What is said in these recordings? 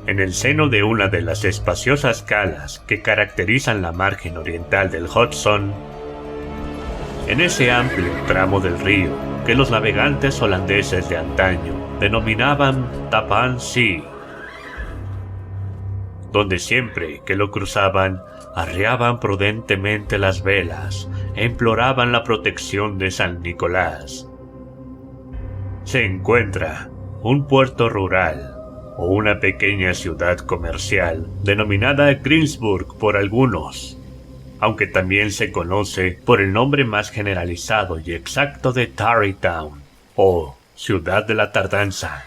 En el seno de una de las espaciosas calas que caracterizan la margen oriental del Hudson, en ese amplio tramo del río que los navegantes holandeses de antaño denominaban Tappan Zee, donde siempre que lo cruzaban arriaban prudentemente las velas e imploraban la protección de San Nicolás, se encuentra un puerto rural o una pequeña ciudad comercial denominada Greensburg por algunos, aunque también se conoce por el nombre más generalizado y exacto de Tarrytown o Ciudad de la Tardanza.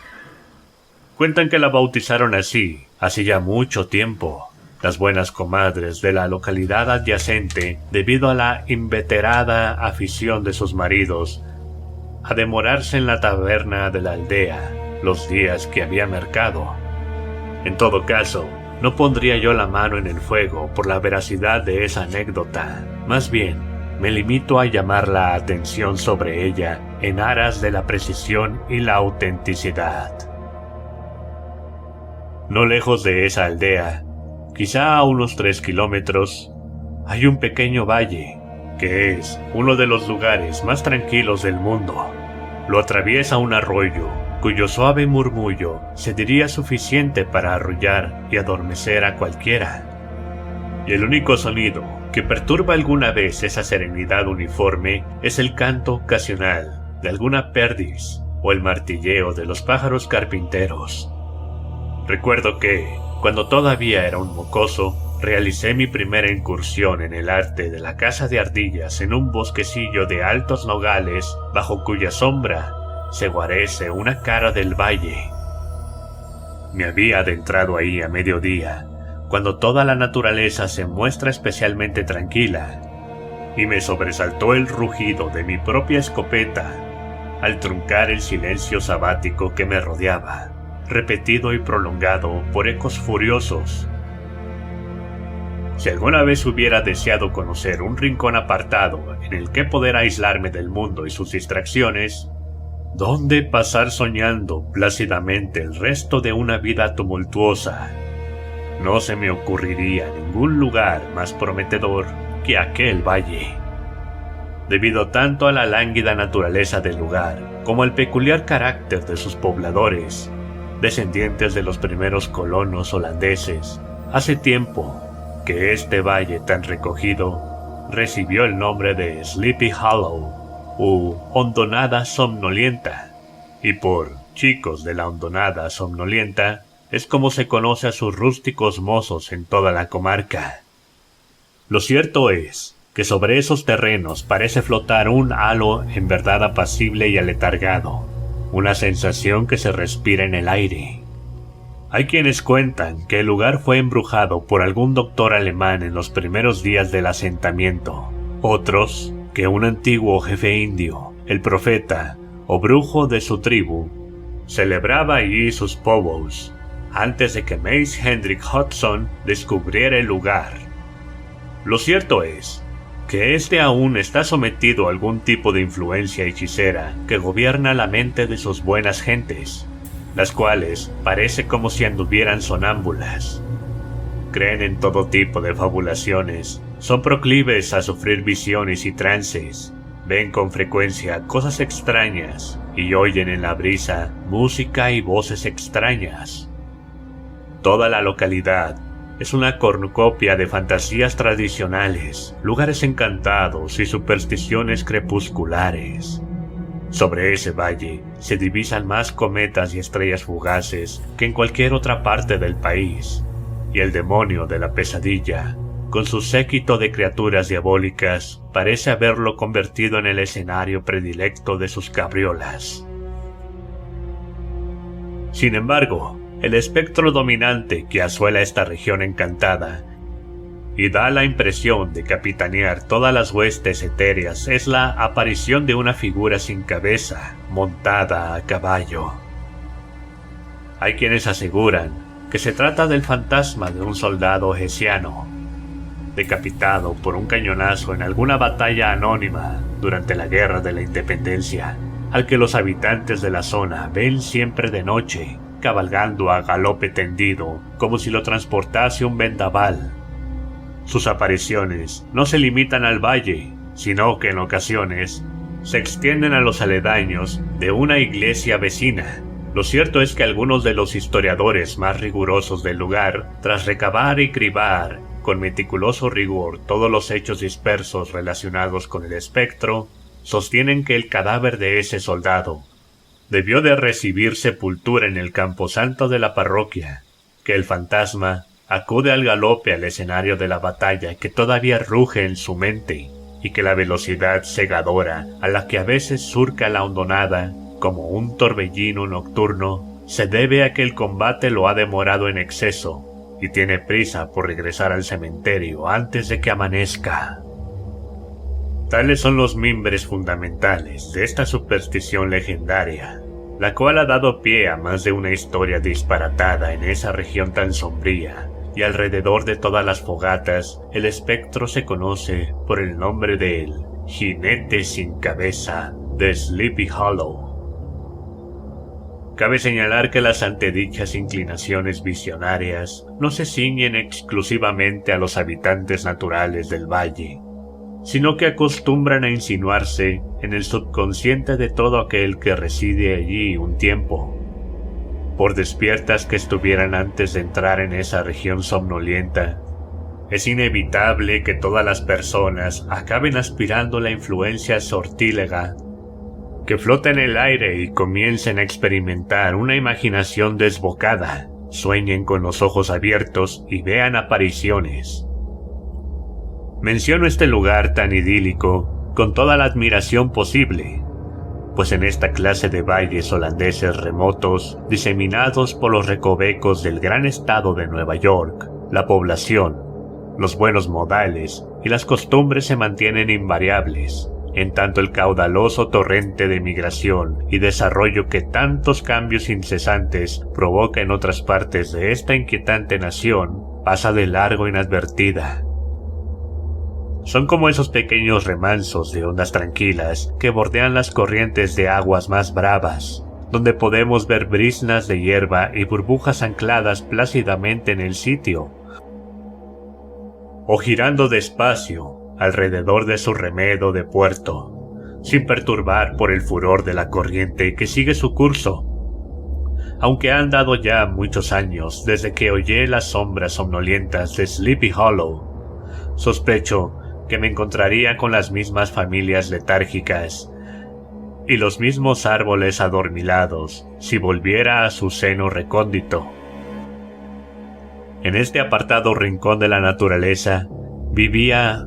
Cuentan que la bautizaron así hace ya mucho tiempo las buenas comadres de la localidad adyacente debido a la inveterada afición de sus maridos a demorarse en la taberna de la aldea los días que había mercado. En todo caso, no pondría yo la mano en el fuego por la veracidad de esa anécdota. Más bien, me limito a llamar la atención sobre ella en aras de la precisión y la autenticidad. No lejos de esa aldea, quizá a unos 3 kilómetros, hay un pequeño valle, que es uno de los lugares más tranquilos del mundo. Lo atraviesa un arroyo, cuyo suave murmullo se diría suficiente para arrullar y adormecer a cualquiera. Y el único sonido que perturba alguna vez esa serenidad uniforme es el canto ocasional de alguna perdiz o el martilleo de los pájaros carpinteros. Recuerdo que, cuando todavía era un mocoso, realicé mi primera incursión en el arte de la caza de ardillas en un bosquecillo de altos nogales bajo cuya sombra se guarece una cara del valle. Me había adentrado ahí a mediodía, cuando toda la naturaleza se muestra especialmente tranquila, y me sobresaltó el rugido de mi propia escopeta al truncar el silencio sabático que me rodeaba, repetido y prolongado por ecos furiosos. Si alguna vez hubiera deseado conocer un rincón apartado en el que poder aislarme del mundo y sus distracciones, ¿dónde pasar soñando plácidamente el resto de una vida tumultuosa? No se me ocurriría ningún lugar más prometedor que aquel valle. Debido tanto a la lánguida naturaleza del lugar como al peculiar carácter de sus pobladores, descendientes de los primeros colonos holandeses, hace tiempo que este valle tan recogido recibió el nombre de Sleepy Hollow u Hondonada Somnolienta, y por chicos de la Hondonada Somnolienta es como se conoce a sus rústicos mozos en toda la comarca. Lo cierto es que sobre esos terrenos parece flotar un halo en verdad apacible y aletargado, una sensación que se respira en el aire. Hay quienes cuentan que el lugar fue embrujado por algún doctor alemán en los primeros días del asentamiento, otros que un antiguo jefe indio, el profeta o brujo de su tribu, celebraba allí sus powwows antes de que Mace Hendrick Hudson descubriera el lugar. Lo cierto es que este aún está sometido a algún tipo de influencia hechicera que gobierna la mente de sus buenas gentes, las cuales parece como si anduvieran sonámbulas. Creen en todo tipo de fabulaciones, son proclives a sufrir visiones y trances, ven con frecuencia cosas extrañas y oyen en la brisa música y voces extrañas. Toda la localidad es una cornucopia de fantasías tradicionales, lugares encantados y supersticiones crepusculares. Sobre ese valle se divisan más cometas y estrellas fugaces que en cualquier otra parte del país, y el demonio de la pesadilla, con su séquito de criaturas diabólicas, parece haberlo convertido en el escenario predilecto de sus cabriolas. Sin embargo, el espectro dominante que asuela esta región encantada y da la impresión de capitanear todas las huestes etéreas es la aparición de una figura sin cabeza, montada a caballo. Hay quienes aseguran que se trata del fantasma de un soldado hessiano, decapitado por un cañonazo en alguna batalla anónima durante la Guerra de la Independencia, al que los habitantes de la zona ven siempre de noche, cabalgando a galope tendido, como si lo transportase un vendaval. Sus apariciones no se limitan al valle, sino que en ocasiones se extienden a los aledaños de una iglesia vecina. Lo cierto es que algunos de los historiadores más rigurosos del lugar, tras recabar y cribar con meticuloso rigor todos los hechos dispersos relacionados con el espectro, sostienen que el cadáver de ese soldado debió de recibir sepultura en el camposanto de la parroquia, que el fantasma acude al galope al escenario de la batalla que todavía ruge en su mente, y que la velocidad cegadora a la que a veces surca la hondonada como un torbellino nocturno se debe a que el combate lo ha demorado en exceso y tiene prisa por regresar al cementerio antes de que amanezca. Tales son los mimbres fundamentales de esta superstición legendaria, la cual ha dado pie a más de una historia disparatada en esa región tan sombría, y alrededor de todas las fogatas el espectro se conoce por el nombre del jinete sin cabeza de Sleepy Hollow. Cabe señalar que las antedichas inclinaciones visionarias no se ciñen exclusivamente a los habitantes naturales del valle, sino que acostumbran a insinuarse en el subconsciente de todo aquel que reside allí un tiempo. Por despiertas que estuvieran antes de entrar en esa región somnolienta, es inevitable que todas las personas acaben aspirando la influencia sortílega que flota en el aire y comiencen a experimentar una imaginación desbocada, sueñen con los ojos abiertos y vean apariciones. Menciono este lugar tan idílico con toda la admiración posible, pues en esta clase de valles holandeses remotos, diseminados por los recovecos del gran estado de Nueva York, la población, los buenos modales y las costumbres se mantienen invariables, en tanto el caudaloso torrente de migración y desarrollo que tantos cambios incesantes provoca en otras partes de esta inquietante nación pasa de largo inadvertida. Son como esos pequeños remansos de ondas tranquilas que bordean las corrientes de aguas más bravas, donde podemos ver briznas de hierba y burbujas ancladas plácidamente en el sitio, o girando despacio alrededor de su remedo de puerto, sin perturbar por el furor de la corriente que sigue su curso. Aunque han dado ya muchos años desde que oí las sombras somnolientas de Sleepy Hollow, sospecho que me encontraría con las mismas familias letárgicas y los mismos árboles adormilados si volviera a su seno recóndito. En este apartado rincón de la naturaleza vivía,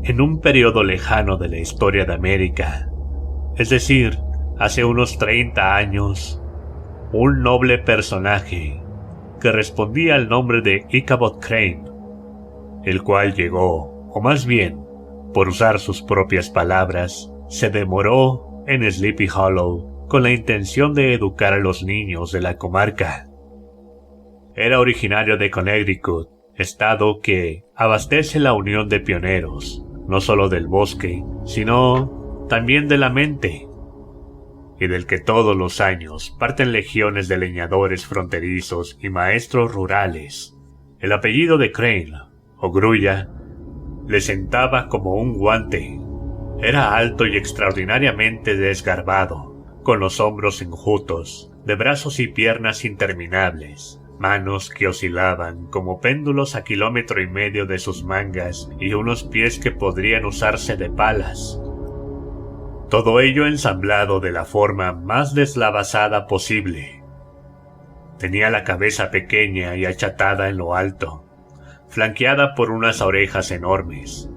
en un periodo lejano de la historia de América, es decir, hace unos 30 años, un noble personaje que respondía al nombre de Ichabod Crane, el cual llegó, o más bien, por usar sus propias palabras, se demoró en Sleepy Hollow con la intención de educar a los niños de la comarca. Era originario de Connecticut, estado que abastece la Unión de Pioneros, no solo del bosque, sino también de la mente, y del que todos los años parten legiones de leñadores fronterizos y maestros rurales. El apellido de Crane, o Grulla, le sentaba como un guante. Era alto y extraordinariamente desgarbado, con los hombros enjutos, de brazos y piernas interminables, manos que oscilaban como péndulos a 1,5 kilómetros de sus mangas y unos pies que podrían usarse de palas. Todo ello ensamblado de la forma más deslavazada posible. Tenía la cabeza pequeña y achatada en lo alto, flanqueada por unas orejas enormes,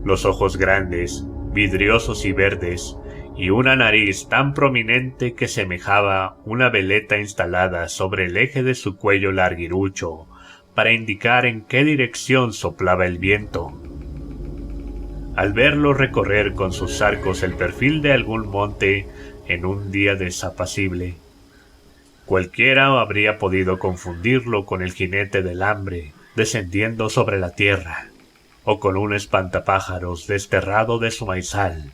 los ojos grandes, vidriosos y verdes, y una nariz tan prominente que semejaba una veleta instalada sobre el eje de su cuello larguirucho para indicar en qué dirección soplaba el viento. Al verlo recorrer con sus arcos el perfil de algún monte en un día desapacible, cualquiera habría podido confundirlo con el jinete del hambre descendiendo sobre la tierra, o con un espantapájaros desterrado de su maizal.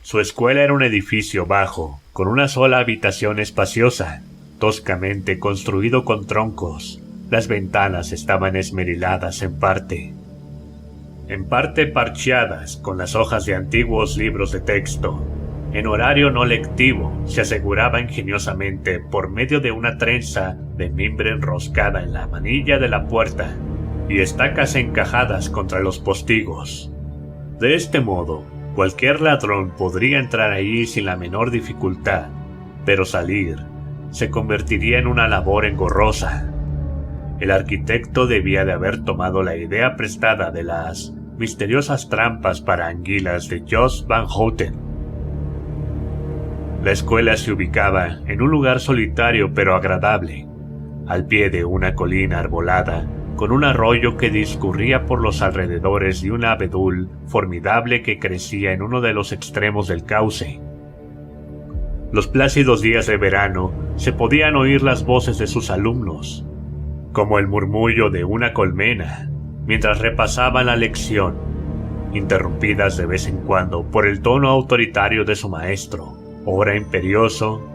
Su escuela era un edificio bajo, con una sola habitación espaciosa, toscamente construido con troncos. Las ventanas estaban esmeriladas en parte parcheadas con las hojas de antiguos libros de texto. En horario no lectivo se aseguraba ingeniosamente por medio de una trenza de mimbre enroscada en la manilla de la puerta y estacas encajadas contra los postigos. De este modo, cualquier ladrón podría entrar allí sin la menor dificultad, pero salir se convertiría en una labor engorrosa. El arquitecto debía de haber tomado la idea prestada de las misteriosas trampas para anguilas de Jos van Houten. La escuela se ubicaba en un lugar solitario pero agradable, al pie de una colina arbolada, con un arroyo que discurría por los alrededores de un abedul formidable que crecía en uno de los extremos del cauce. Los plácidos días de verano se podían oír las voces de sus alumnos, como el murmullo de una colmena, mientras repasaban la lección, interrumpidas de vez en cuando por el tono autoritario de su maestro, ora imperioso,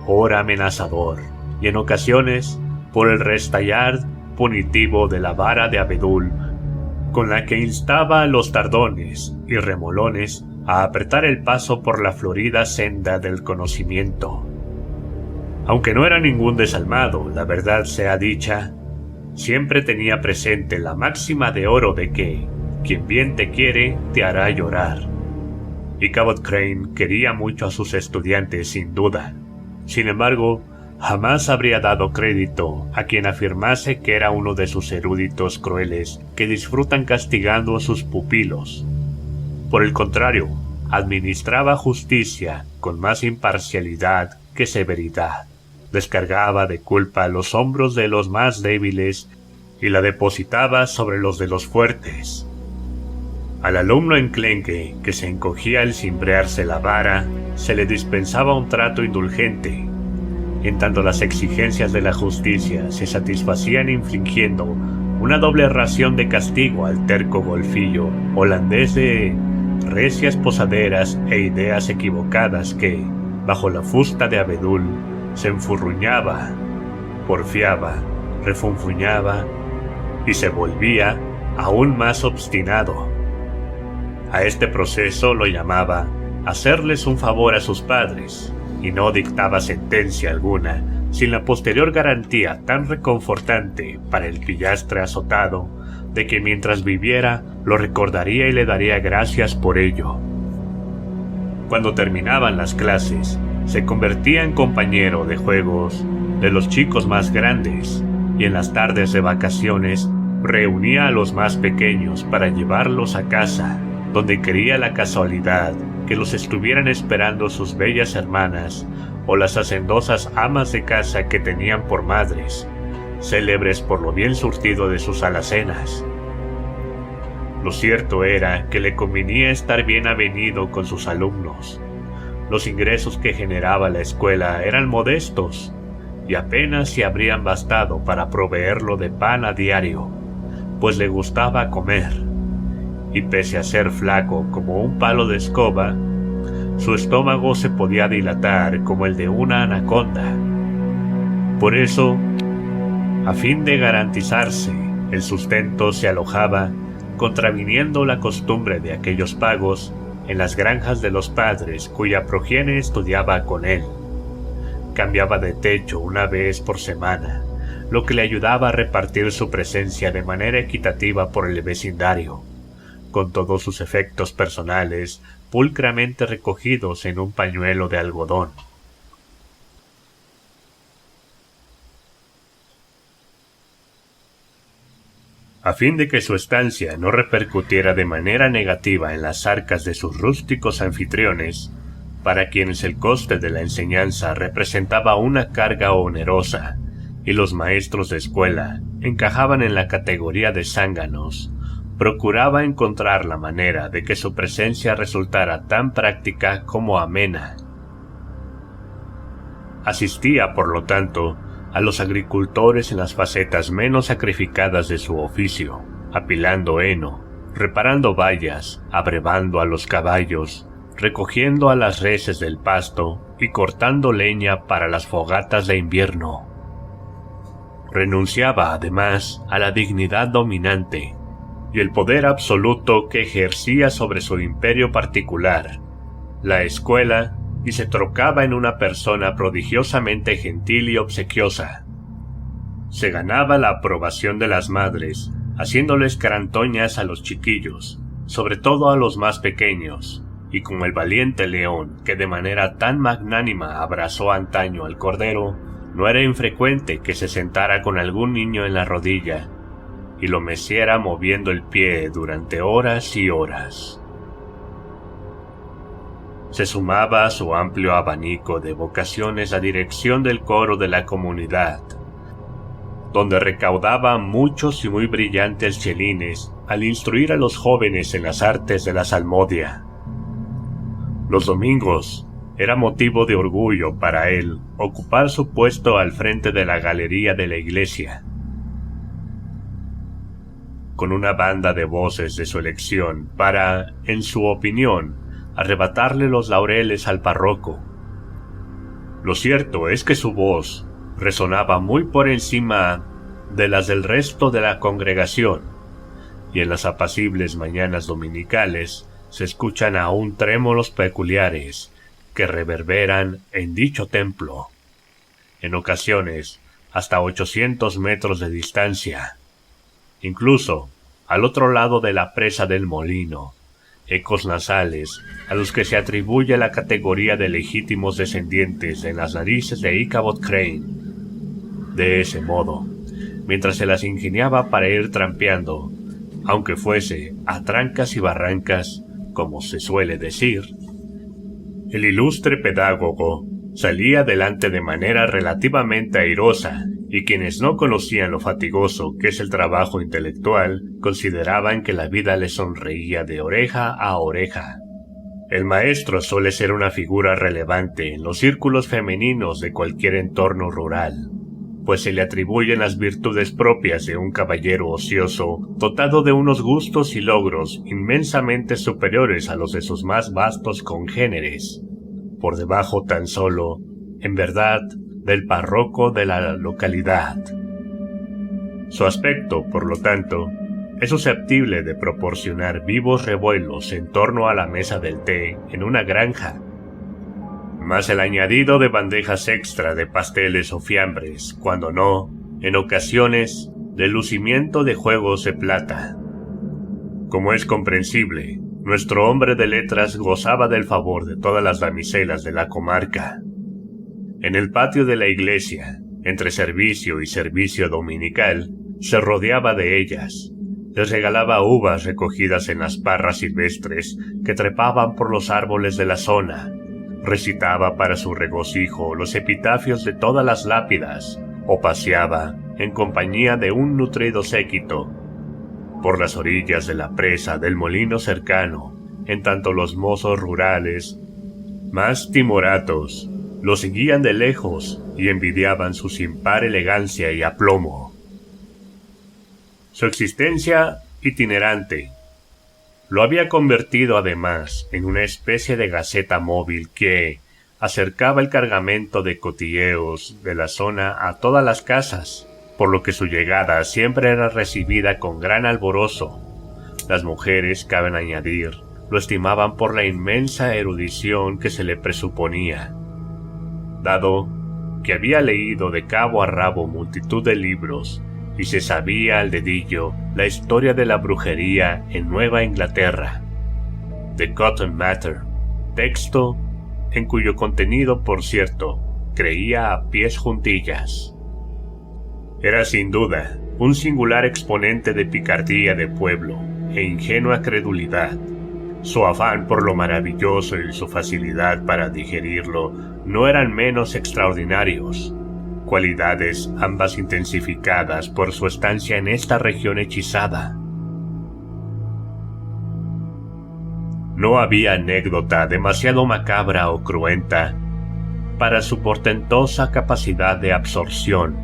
ora amenazador, y en ocasiones por el restallar punitivo de la vara de abedul, con la que instaba a los tardones y remolones a apretar el paso por la florida senda del conocimiento. Aunque no era ningún desalmado, la verdad sea dicha, siempre tenía presente la máxima de oro de que quien bien te quiere te hará llorar. Y Cabot Crane quería mucho a sus estudiantes sin duda. Sin embargo, jamás habría dado crédito a quien afirmase que era uno de sus eruditos crueles que disfrutan castigando a sus pupilos. Por el contrario, administraba justicia con más imparcialidad que severidad. Descargaba de culpa a los hombros de los más débiles y la depositaba sobre los de los fuertes. Al alumno enclenque que se encogía al cimbrearse la vara, se le dispensaba un trato indulgente, en tanto las exigencias de la justicia se satisfacían infligiendo una doble ración de castigo al terco golfillo holandés de recias posaderas e ideas equivocadas que, bajo la fusta de abedul, se enfurruñaba, porfiaba, refunfuñaba y se volvía aún más obstinado. A este proceso lo llamaba hacerles un favor a sus padres, y no dictaba sentencia alguna sin la posterior garantía tan reconfortante para el pillastre azotado de que mientras viviera lo recordaría y le daría gracias por ello. Cuando terminaban las clases, se convertía en compañero de juegos de los chicos más grandes y en las tardes de vacaciones reunía a los más pequeños para llevarlos a casa, donde quería la casualidad que los estuvieran esperando sus bellas hermanas o las hacendosas amas de casa que tenían por madres, célebres por lo bien surtido de sus alacenas. Lo cierto era que le convenía estar bien avenido con sus alumnos. Los ingresos que generaba la escuela eran modestos y apenas se habrían bastado para proveerlo de pan a diario, pues le gustaba comer, y pese a ser flaco como un palo de escoba, su estómago se podía dilatar como el de una anaconda. Por eso, a fin de garantizarse el sustento, se alojaba, contraviniendo la costumbre de aquellos pagos, en las granjas de los padres cuya progenie estudiaba con él. Cambiaba de techo una vez por semana, lo que le ayudaba a repartir su presencia de manera equitativa por el vecindario, con todos sus efectos personales pulcramente recogidos en un pañuelo de algodón. A fin de que su estancia no repercutiera de manera negativa en las arcas de sus rústicos anfitriones, para quienes el coste de la enseñanza representaba una carga onerosa, y los maestros de escuela encajaban en la categoría de zánganos, procuraba encontrar la manera de que su presencia resultara tan práctica como amena. Asistía, por lo tanto, a los agricultores en las facetas menos sacrificadas de su oficio, apilando heno, reparando vallas, abrevando a los caballos, recogiendo a las reses del pasto y cortando leña para las fogatas de invierno. Renunciaba, además, a la dignidad dominante y el poder absoluto que ejercía sobre su imperio particular, la escuela, y se trocaba en una persona prodigiosamente gentil y obsequiosa. Se ganaba la aprobación de las madres, haciéndoles carantoñas a los chiquillos, sobre todo a los más pequeños, y como el valiente león que de manera tan magnánima abrazó antaño al cordero, no era infrecuente que se sentara con algún niño en la rodilla y lo meciera moviendo el pie durante horas y horas. Se sumaba a su amplio abanico de vocaciones la dirección del coro de la comunidad, donde recaudaba muchos y muy brillantes chelines al instruir a los jóvenes en las artes de la salmodia. Los domingos era motivo de orgullo para él ocupar su puesto al frente de la galería de la iglesia, con una banda de voces de su elección para, en su opinión, arrebatarle los laureles al párroco. Lo cierto es que su voz resonaba muy por encima de las del resto de la congregación, y en las apacibles mañanas dominicales se escuchan aún trémolos peculiares que reverberan en dicho templo, en ocasiones hasta 800 metros de distancia. Incluso, al otro lado de la presa del molino, ecos nasales a los que se atribuye la categoría de legítimos descendientes en las narices de Ichabod Crane. De ese modo, mientras se las ingeniaba para ir trampeando, aunque fuese a trancas y barrancas, como se suele decir, el ilustre pedagogo salía adelante de manera relativamente airosa, y quienes no conocían lo fatigoso que es el trabajo intelectual consideraban que la vida le sonreía de oreja a oreja. El maestro suele ser una figura relevante en los círculos femeninos de cualquier entorno rural, pues se le atribuyen las virtudes propias de un caballero ocioso, dotado de unos gustos y logros inmensamente superiores a los de sus más vastos congéneres, por debajo tan solo, en verdad, del párroco de la localidad. Su aspecto, por lo tanto, es susceptible de proporcionar vivos revuelos en torno a la mesa del té en una granja, más el añadido de bandejas extra de pasteles o fiambres, cuando no, en ocasiones, del lucimiento de juegos de plata. Como es comprensible, nuestro hombre de letras gozaba del favor de todas las damiselas de la comarca. En el patio de la iglesia, entre servicio y servicio dominical, se rodeaba de ellas. Les regalaba uvas recogidas en las parras silvestres que trepaban por los árboles de la zona. Recitaba para su regocijo los epitafios de todas las lápidas, o paseaba, en compañía de un nutrido séquito, por las orillas de la presa del molino cercano, en tanto los mozos rurales, más timoratos, lo seguían de lejos y envidiaban su sin par elegancia y aplomo. Su existencia itinerante lo había convertido además en una especie de gaceta móvil que acercaba el cargamento de cotilleos de la zona a todas las casas, por lo que su llegada siempre era recibida con gran alborozo. Las mujeres, cabe añadir, lo estimaban por la inmensa erudición que se le presuponía, dado que había leído de cabo a rabo multitud de libros y se sabía al dedillo la historia de la brujería en Nueva Inglaterra, The Cotton Mather, texto en cuyo contenido, por cierto, creía a pies juntillas. Era sin duda un singular exponente de picardía de pueblo e ingenua credulidad. Su afán por lo maravilloso y su facilidad para digerirlo no eran menos extraordinarios, cualidades ambas intensificadas por su estancia en esta región hechizada. No había anécdota demasiado macabra o cruenta para su portentosa capacidad de absorción.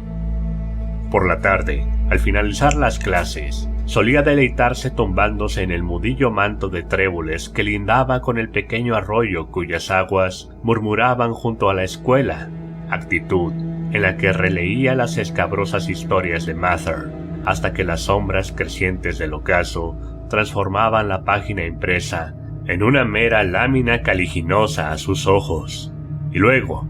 Por la tarde, al finalizar las clases, solía deleitarse tumbándose en el mudillo manto de tréboles que lindaba con el pequeño arroyo cuyas aguas murmuraban junto a la escuela, actitud en la que releía las escabrosas historias de Mather, hasta que las sombras crecientes del ocaso transformaban la página impresa en una mera lámina caliginosa a sus ojos. Y luego,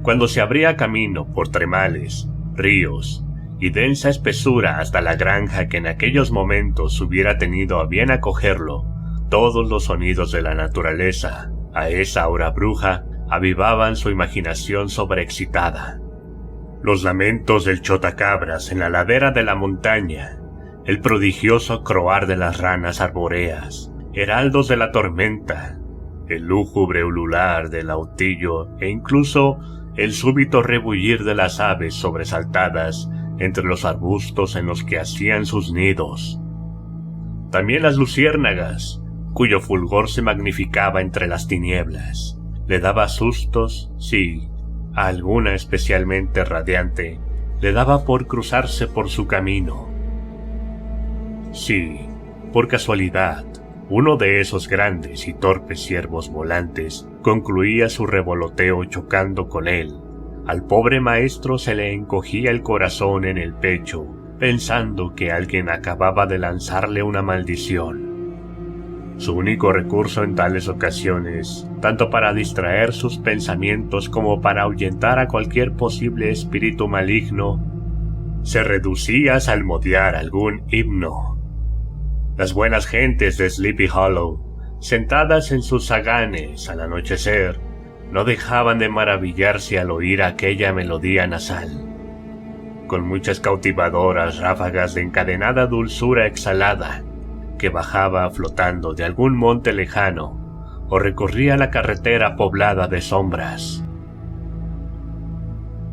cuando se abría camino por tremales, ríos y densa espesura hasta la granja que en aquellos momentos hubiera tenido a bien acogerlo, todos los sonidos de la naturaleza, a esa hora bruja, avivaban su imaginación sobreexcitada. Los lamentos del chotacabras en la ladera de la montaña, el prodigioso croar de las ranas arbóreas, heraldos de la tormenta, el lúgubre ulular del autillo e incluso el súbito rebullir de las aves sobresaltadas entre los arbustos en los que hacían sus nidos. También las luciérnagas, cuyo fulgor se magnificaba entre las tinieblas, le daba sustos, sí, a alguna especialmente radiante, le daba por cruzarse por su camino. Sí, por casualidad, uno de esos grandes y torpes ciervos volantes concluía su revoloteo chocando con él. Al pobre maestro se le encogía el corazón en el pecho, pensando que alguien acababa de lanzarle una maldición. Su único recurso en tales ocasiones, tanto para distraer sus pensamientos como para ahuyentar a cualquier posible espíritu maligno, se reducía a salmodiar algún himno. Las buenas gentes de Sleepy Hollow, sentadas en sus zaganes al anochecer, no dejaban de maravillarse al oír aquella melodía nasal, con muchas cautivadoras ráfagas de encadenada dulzura exhalada, que bajaba flotando de algún monte lejano o recorría la carretera poblada de sombras.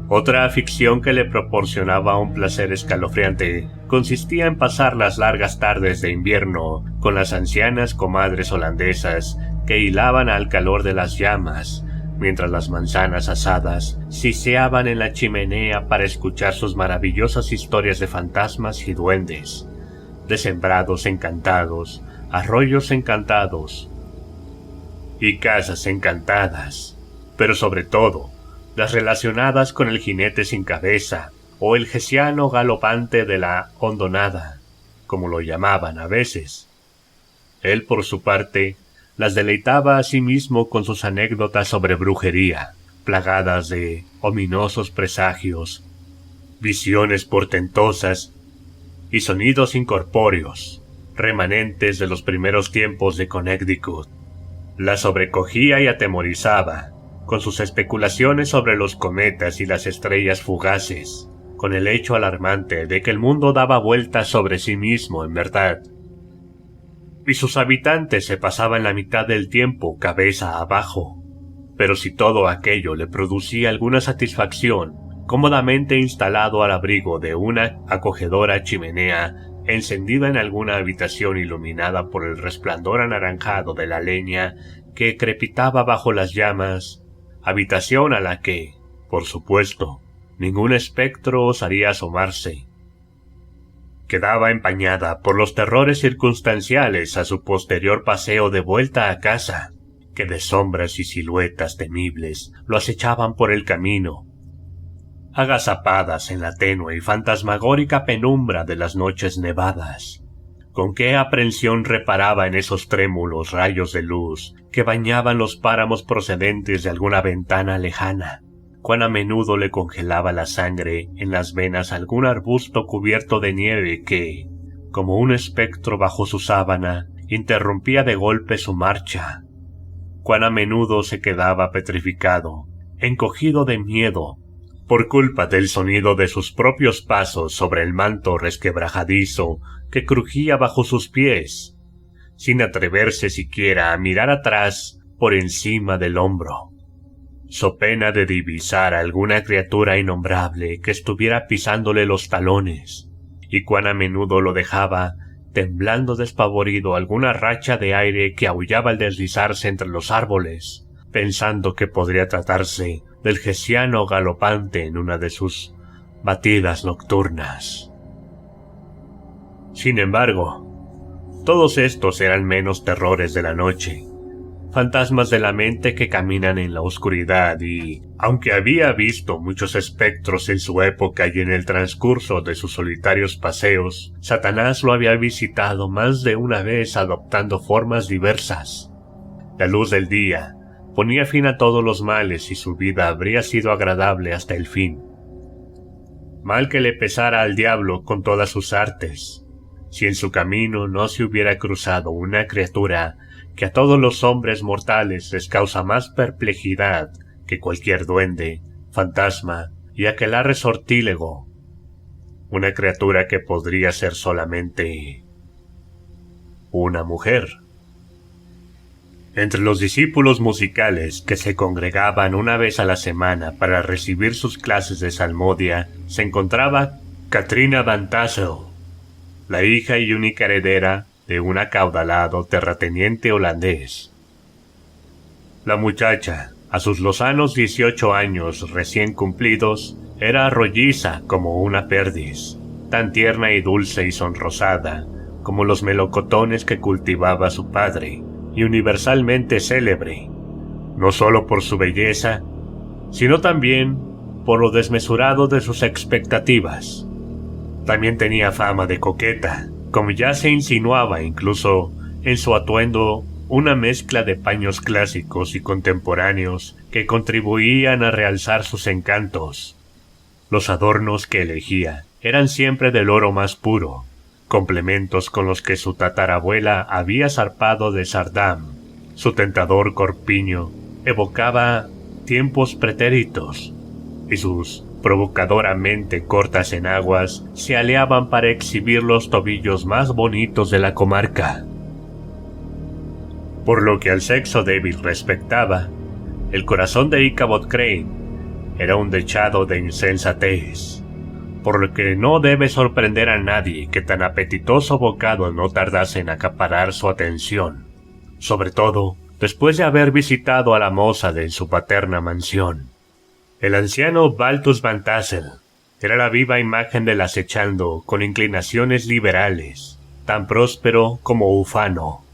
Otra afición que le proporcionaba un placer escalofriante consistía en pasar las largas tardes de invierno con las ancianas comadres holandesas que hilaban al calor de las llamas, mientras las manzanas asadas siseaban en la chimenea para escuchar sus maravillosas historias de fantasmas y duendes, de sembrados encantados, arroyos encantados y casas encantadas, pero sobre todo las relacionadas con el jinete sin cabeza o el gesiano galopante de la hondonada, como lo llamaban a veces. Él, por su parte, las deleitaba a sí mismo con sus anécdotas sobre brujería, plagadas de ominosos presagios, visiones portentosas y sonidos incorpóreos, remanentes de los primeros tiempos de Connecticut. La sobrecogía y atemorizaba, con sus especulaciones sobre los cometas y las estrellas fugaces, con el hecho alarmante de que el mundo daba vueltas sobre sí mismo en verdad, y sus habitantes se pasaban la mitad del tiempo cabeza abajo. Pero si todo aquello le producía alguna satisfacción, cómodamente instalado al abrigo de una acogedora chimenea encendida en alguna habitación iluminada por el resplandor anaranjado de la leña que crepitaba bajo las llamas, habitación a la que, por supuesto, ningún espectro osaría asomarse, quedaba empañada por los terrores circunstanciales a su posterior paseo de vuelta a casa, que de sombras y siluetas temibles lo acechaban por el camino, agazapadas en la tenue y fantasmagórica penumbra de las noches nevadas. Con qué aprensión reparaba en esos trémulos rayos de luz que bañaban los páramos procedentes de alguna ventana lejana. Cuán a menudo le congelaba la sangre en las venas algún arbusto cubierto de nieve que, como un espectro bajo su sábana, interrumpía de golpe su marcha. Cuán a menudo se quedaba petrificado, encogido de miedo, por culpa del sonido de sus propios pasos sobre el manto resquebrajadizo que crujía bajo sus pies, sin atreverse siquiera a mirar atrás por encima del hombro, so pena de divisar a alguna criatura innombrable que estuviera pisándole los talones, y cuán a menudo lo dejaba temblando despavorido alguna racha de aire que aullaba al deslizarse entre los árboles, pensando que podría tratarse del gesiano galopante en una de sus batidas nocturnas. Sin embargo, todos estos eran menos terrores de la noche, fantasmas de la mente que caminan en la oscuridad y, aunque había visto muchos espectros en su época y en el transcurso de sus solitarios paseos, Satanás lo había visitado más de una vez adoptando formas diversas. La luz del día ponía fin a todos los males y su vida habría sido agradable hasta el fin. Mal que le pesara al diablo con todas sus artes, si en su camino no se hubiera cruzado una criatura que a todos los hombres mortales les causa más perplejidad que cualquier duende, fantasma y aquelarre sortílego. Una criatura que podría ser solamente una mujer. Entre los discípulos musicales que se congregaban una vez a la semana para recibir sus clases de salmodia se encontraba Katrina Van Tassel, la hija y única heredera de un acaudalado terrateniente holandés. La muchacha, a sus lozanos 18 años recién cumplidos, era rolliza como una perdiz, tan tierna y dulce y sonrosada como los melocotones que cultivaba su padre, y universalmente célebre, no solo por su belleza, sino también por lo desmesurado de sus expectativas. También tenía fama de coqueta, como ya se insinuaba incluso en su atuendo, una mezcla de paños clásicos y contemporáneos que contribuían a realzar sus encantos. Los adornos que elegía eran siempre del oro más puro, complementos con los que su tatarabuela había zarpado de Sardam. Su tentador corpiño evocaba tiempos pretéritos, y sus provocadoramente cortas enaguas se aleaban para exhibir los tobillos más bonitos de la comarca. Por lo que al sexo débil respectaba, el corazón de Ichabod Crane era un dechado de insensatez, por lo que no debe sorprender a nadie que tan apetitoso bocado no tardase en acaparar su atención, sobre todo después de haber visitado a la moza de su paterna mansión. El anciano Balthus Van Tassel era la viva imagen del acechando con inclinaciones liberales, tan próspero como ufano.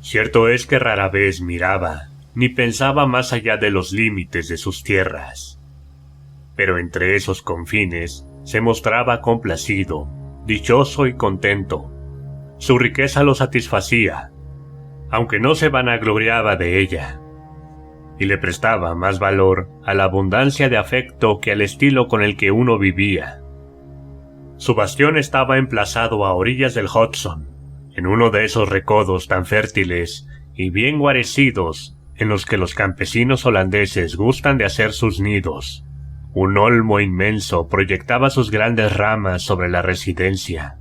Cierto es que rara vez miraba, ni pensaba más allá de los límites de sus tierras. Pero entre esos confines se mostraba complacido, dichoso y contento. Su riqueza lo satisfacía, aunque no se vanagloriaba de ella, y le prestaba más valor a la abundancia de afecto que al estilo con el que uno vivía. Su bastión estaba emplazado a orillas del Hudson, en uno de esos recodos tan fértiles y bien guarecidos en los que los campesinos holandeses gustan de hacer sus nidos. Un olmo inmenso proyectaba sus grandes ramas sobre la residencia,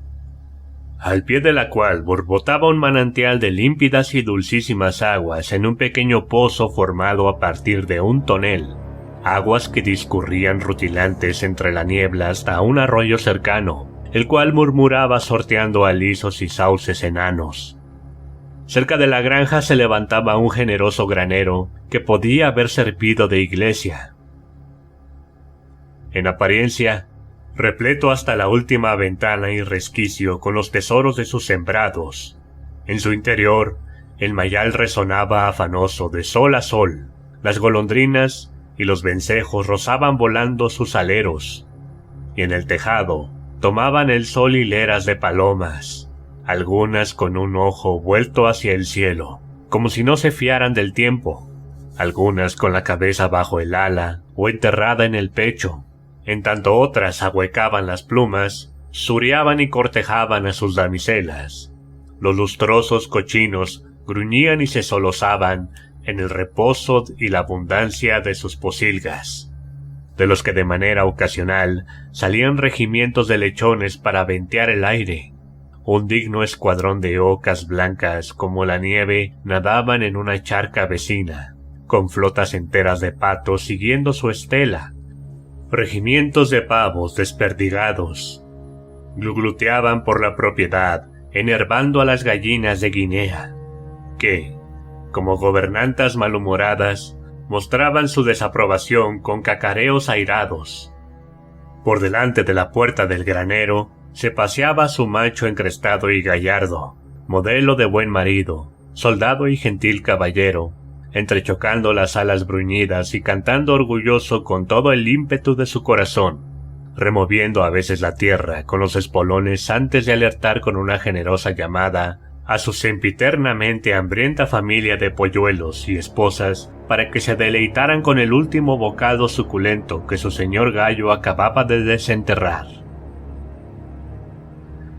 al pie de la cual borbotaba un manantial de límpidas y dulcísimas aguas en un pequeño pozo formado a partir de un tonel, aguas que discurrían rutilantes entre la niebla hasta un arroyo cercano, el cual murmuraba sorteando alisos y sauces enanos. Cerca de la granja se levantaba un generoso granero que podía haber servido de iglesia. En apariencia, repleto hasta la última ventana y resquicio con los tesoros de sus sembrados. En su interior, el mayal resonaba afanoso de sol a sol. Las golondrinas y los vencejos rozaban volando sus aleros, y en el tejado tomaban el sol hileras de palomas, algunas con un ojo vuelto hacia el cielo, como si no se fiaran del tiempo, algunas con la cabeza bajo el ala o enterrada en el pecho, en tanto otras ahuecaban las plumas, zuriaban y cortejaban a sus damiselas. Los lustrosos cochinos gruñían y se solozaban en el reposo y la abundancia de sus pocilgas, de los que de manera ocasional salían regimientos de lechones para ventear el aire. Un digno escuadrón de ocas blancas como la nieve nadaban en una charca vecina, con flotas enteras de patos siguiendo su estela. Regimientos de pavos desperdigados glugluteaban por la propiedad, enervando a las gallinas de Guinea, que, como gobernantas malhumoradas, mostraban su desaprobación con cacareos airados. Por delante de la puerta del granero se paseaba su macho encrestado y gallardo, modelo de buen marido, soldado y gentil caballero, entrechocando las alas bruñidas y cantando orgulloso con todo el ímpetu de su corazón, removiendo a veces la tierra con los espolones antes de alertar con una generosa llamada a su sempiternamente hambrienta familia de polluelos y esposas para que se deleitaran con el último bocado suculento que su señor gallo acababa de desenterrar.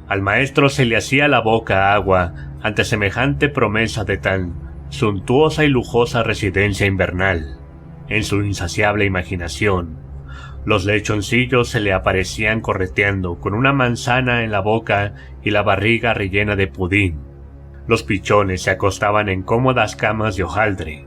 Al maestro se le hacía la boca agua ante semejante promesa de tan suntuosa y lujosa residencia invernal. En su insaciable imaginación, los lechoncillos se le aparecían correteando con una manzana en la boca y la barriga rellena de pudín. Los pichones se acostaban en cómodas camas de hojaldre,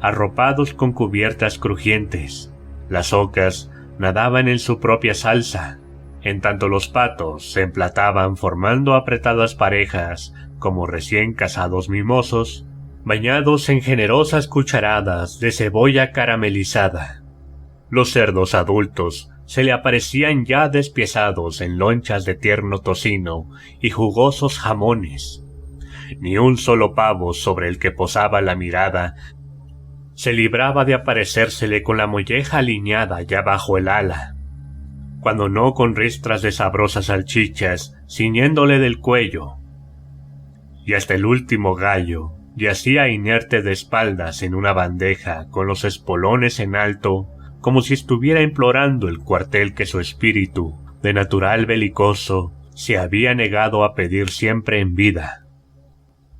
arropados con cubiertas crujientes. Las ocas nadaban en su propia salsa, en tanto los patos se emplataban formando apretadas parejas como recién casados mimosos, bañados en generosas cucharadas de cebolla caramelizada. Los cerdos adultos se le aparecían ya despiezados en lonchas de tierno tocino y jugosos jamones. Ni un solo pavo sobre el que posaba la mirada se libraba de aparecérsele con la molleja alineada ya bajo el ala, cuando no con ristras de sabrosas salchichas ciñéndole del cuello. Y hasta el último gallo yacía inerte de espaldas en una bandeja con los espolones en alto, como si estuviera implorando el cuartel que su espíritu, de natural belicoso, se había negado a pedir siempre en vida.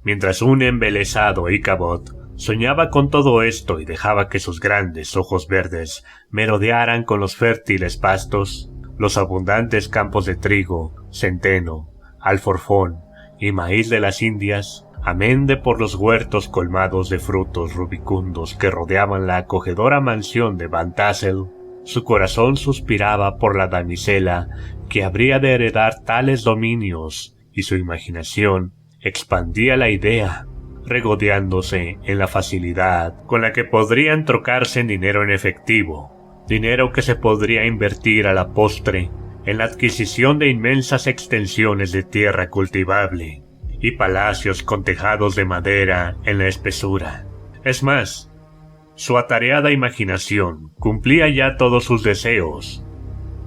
Mientras un embelesado Ichabod soñaba con todo esto y dejaba que sus grandes ojos verdes merodearan con los fértiles pastos, los abundantes campos de trigo, centeno, alforfón y maíz de las Indias, amén de por los huertos colmados de frutos rubicundos que rodeaban la acogedora mansión de Van Tassel, su corazón suspiraba por la damisela que habría de heredar tales dominios y su imaginación expandía la idea, regodeándose en la facilidad con la que podrían trocarse en dinero en efectivo, dinero que se podría invertir a la postre en la adquisición de inmensas extensiones de tierra cultivable y palacios con tejados de madera en la espesura. Es más, su atareada imaginación cumplía ya todos sus deseos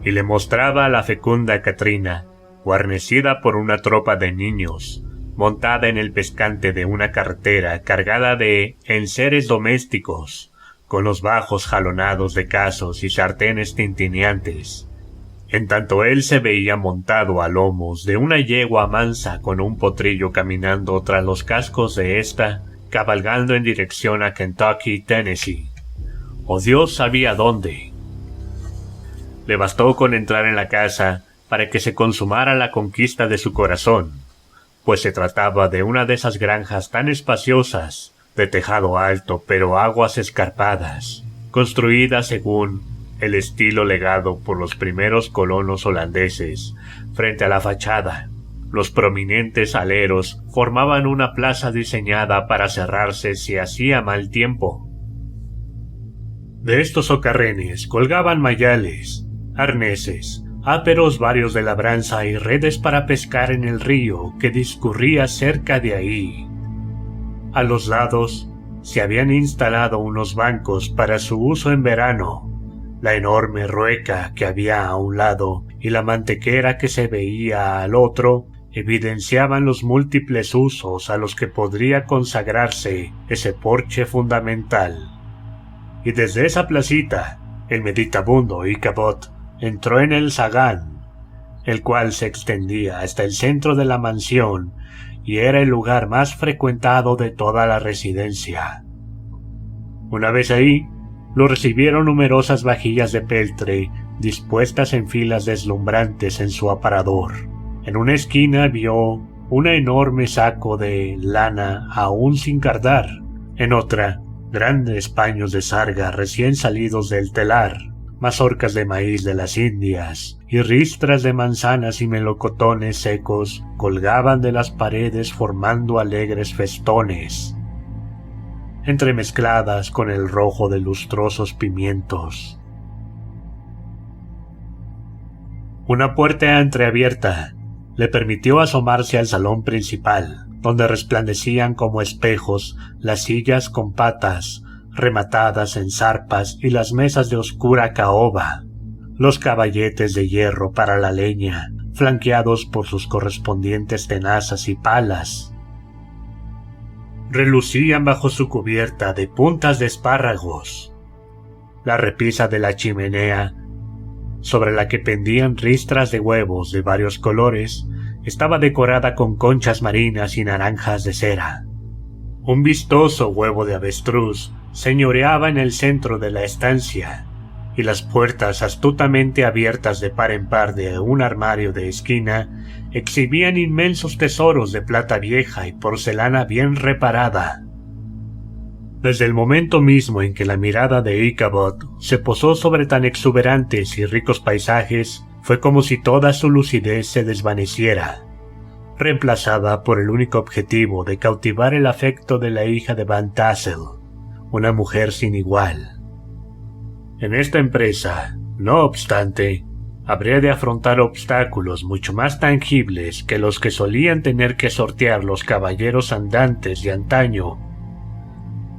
y le mostraba a la fecunda Katrina, guarnecida por una tropa de niños, montada en el pescante de una carretera cargada de enseres domésticos, con los bajos jalonados de casos y sartenes tintineantes, en tanto él se veía montado a lomos de una yegua mansa con un potrillo caminando tras los cascos de ésta, cabalgando en dirección a Kentucky, Tennessee, o Dios sabía dónde. Le bastó con entrar en la casa para que se consumara la conquista de su corazón, pues se trataba de una de esas granjas tan espaciosas, de tejado alto pero aguas escarpadas, construidas según el estilo legado por los primeros colonos holandeses. Frente a la fachada, los prominentes aleros formaban una plaza diseñada para cerrarse si hacía mal tiempo. De estos socarrenes colgaban mayales, arneses, áperos varios de labranza y redes para pescar en el río que discurría cerca de ahí. A los lados se habían instalado unos bancos para su uso en verano. La enorme rueca que había a un lado y la mantequera que se veía al otro evidenciaban los múltiples usos a los que podría consagrarse ese porche fundamental. Y desde esa placita, el meditabundo Ichabod entró en el zagán, el cual se extendía hasta el centro de la mansión y era el lugar más frecuentado de toda la residencia. Una vez ahí, lo recibieron numerosas vajillas de peltre dispuestas en filas deslumbrantes en su aparador. En una esquina vio un enorme saco de lana aún sin cardar, en otra, grandes paños de sarga recién salidos del telar, mazorcas de maíz de las Indias y ristras de manzanas y melocotones secos colgaban de las paredes formando alegres festones, entremezcladas con el rojo de lustrosos pimientos. Una puerta entreabierta le permitió asomarse al salón principal, donde resplandecían como espejos las sillas con patas rematadas en zarpas y las mesas de oscura caoba, los caballetes de hierro para la leña, flanqueados por sus correspondientes tenazas y palas. Relucían bajo su cubierta de puntas de espárragos. La repisa de la chimenea, sobre la que pendían ristras de huevos de varios colores, estaba decorada con conchas marinas y naranjas de cera. Un vistoso huevo de avestruz señoreaba en el centro de la estancia, y las puertas astutamente abiertas de par en par de un armario de esquina exhibían inmensos tesoros de plata vieja y porcelana bien reparada. Desde el momento mismo en que la mirada de Ichabod se posó sobre tan exuberantes y ricos paisajes, fue como si toda su lucidez se desvaneciera, reemplazada por el único objetivo de cautivar el afecto de la hija de Van Tassel, una mujer sin igual. En esta empresa, no obstante, habría de afrontar obstáculos mucho más tangibles que los que solían tener que sortear los caballeros andantes de antaño,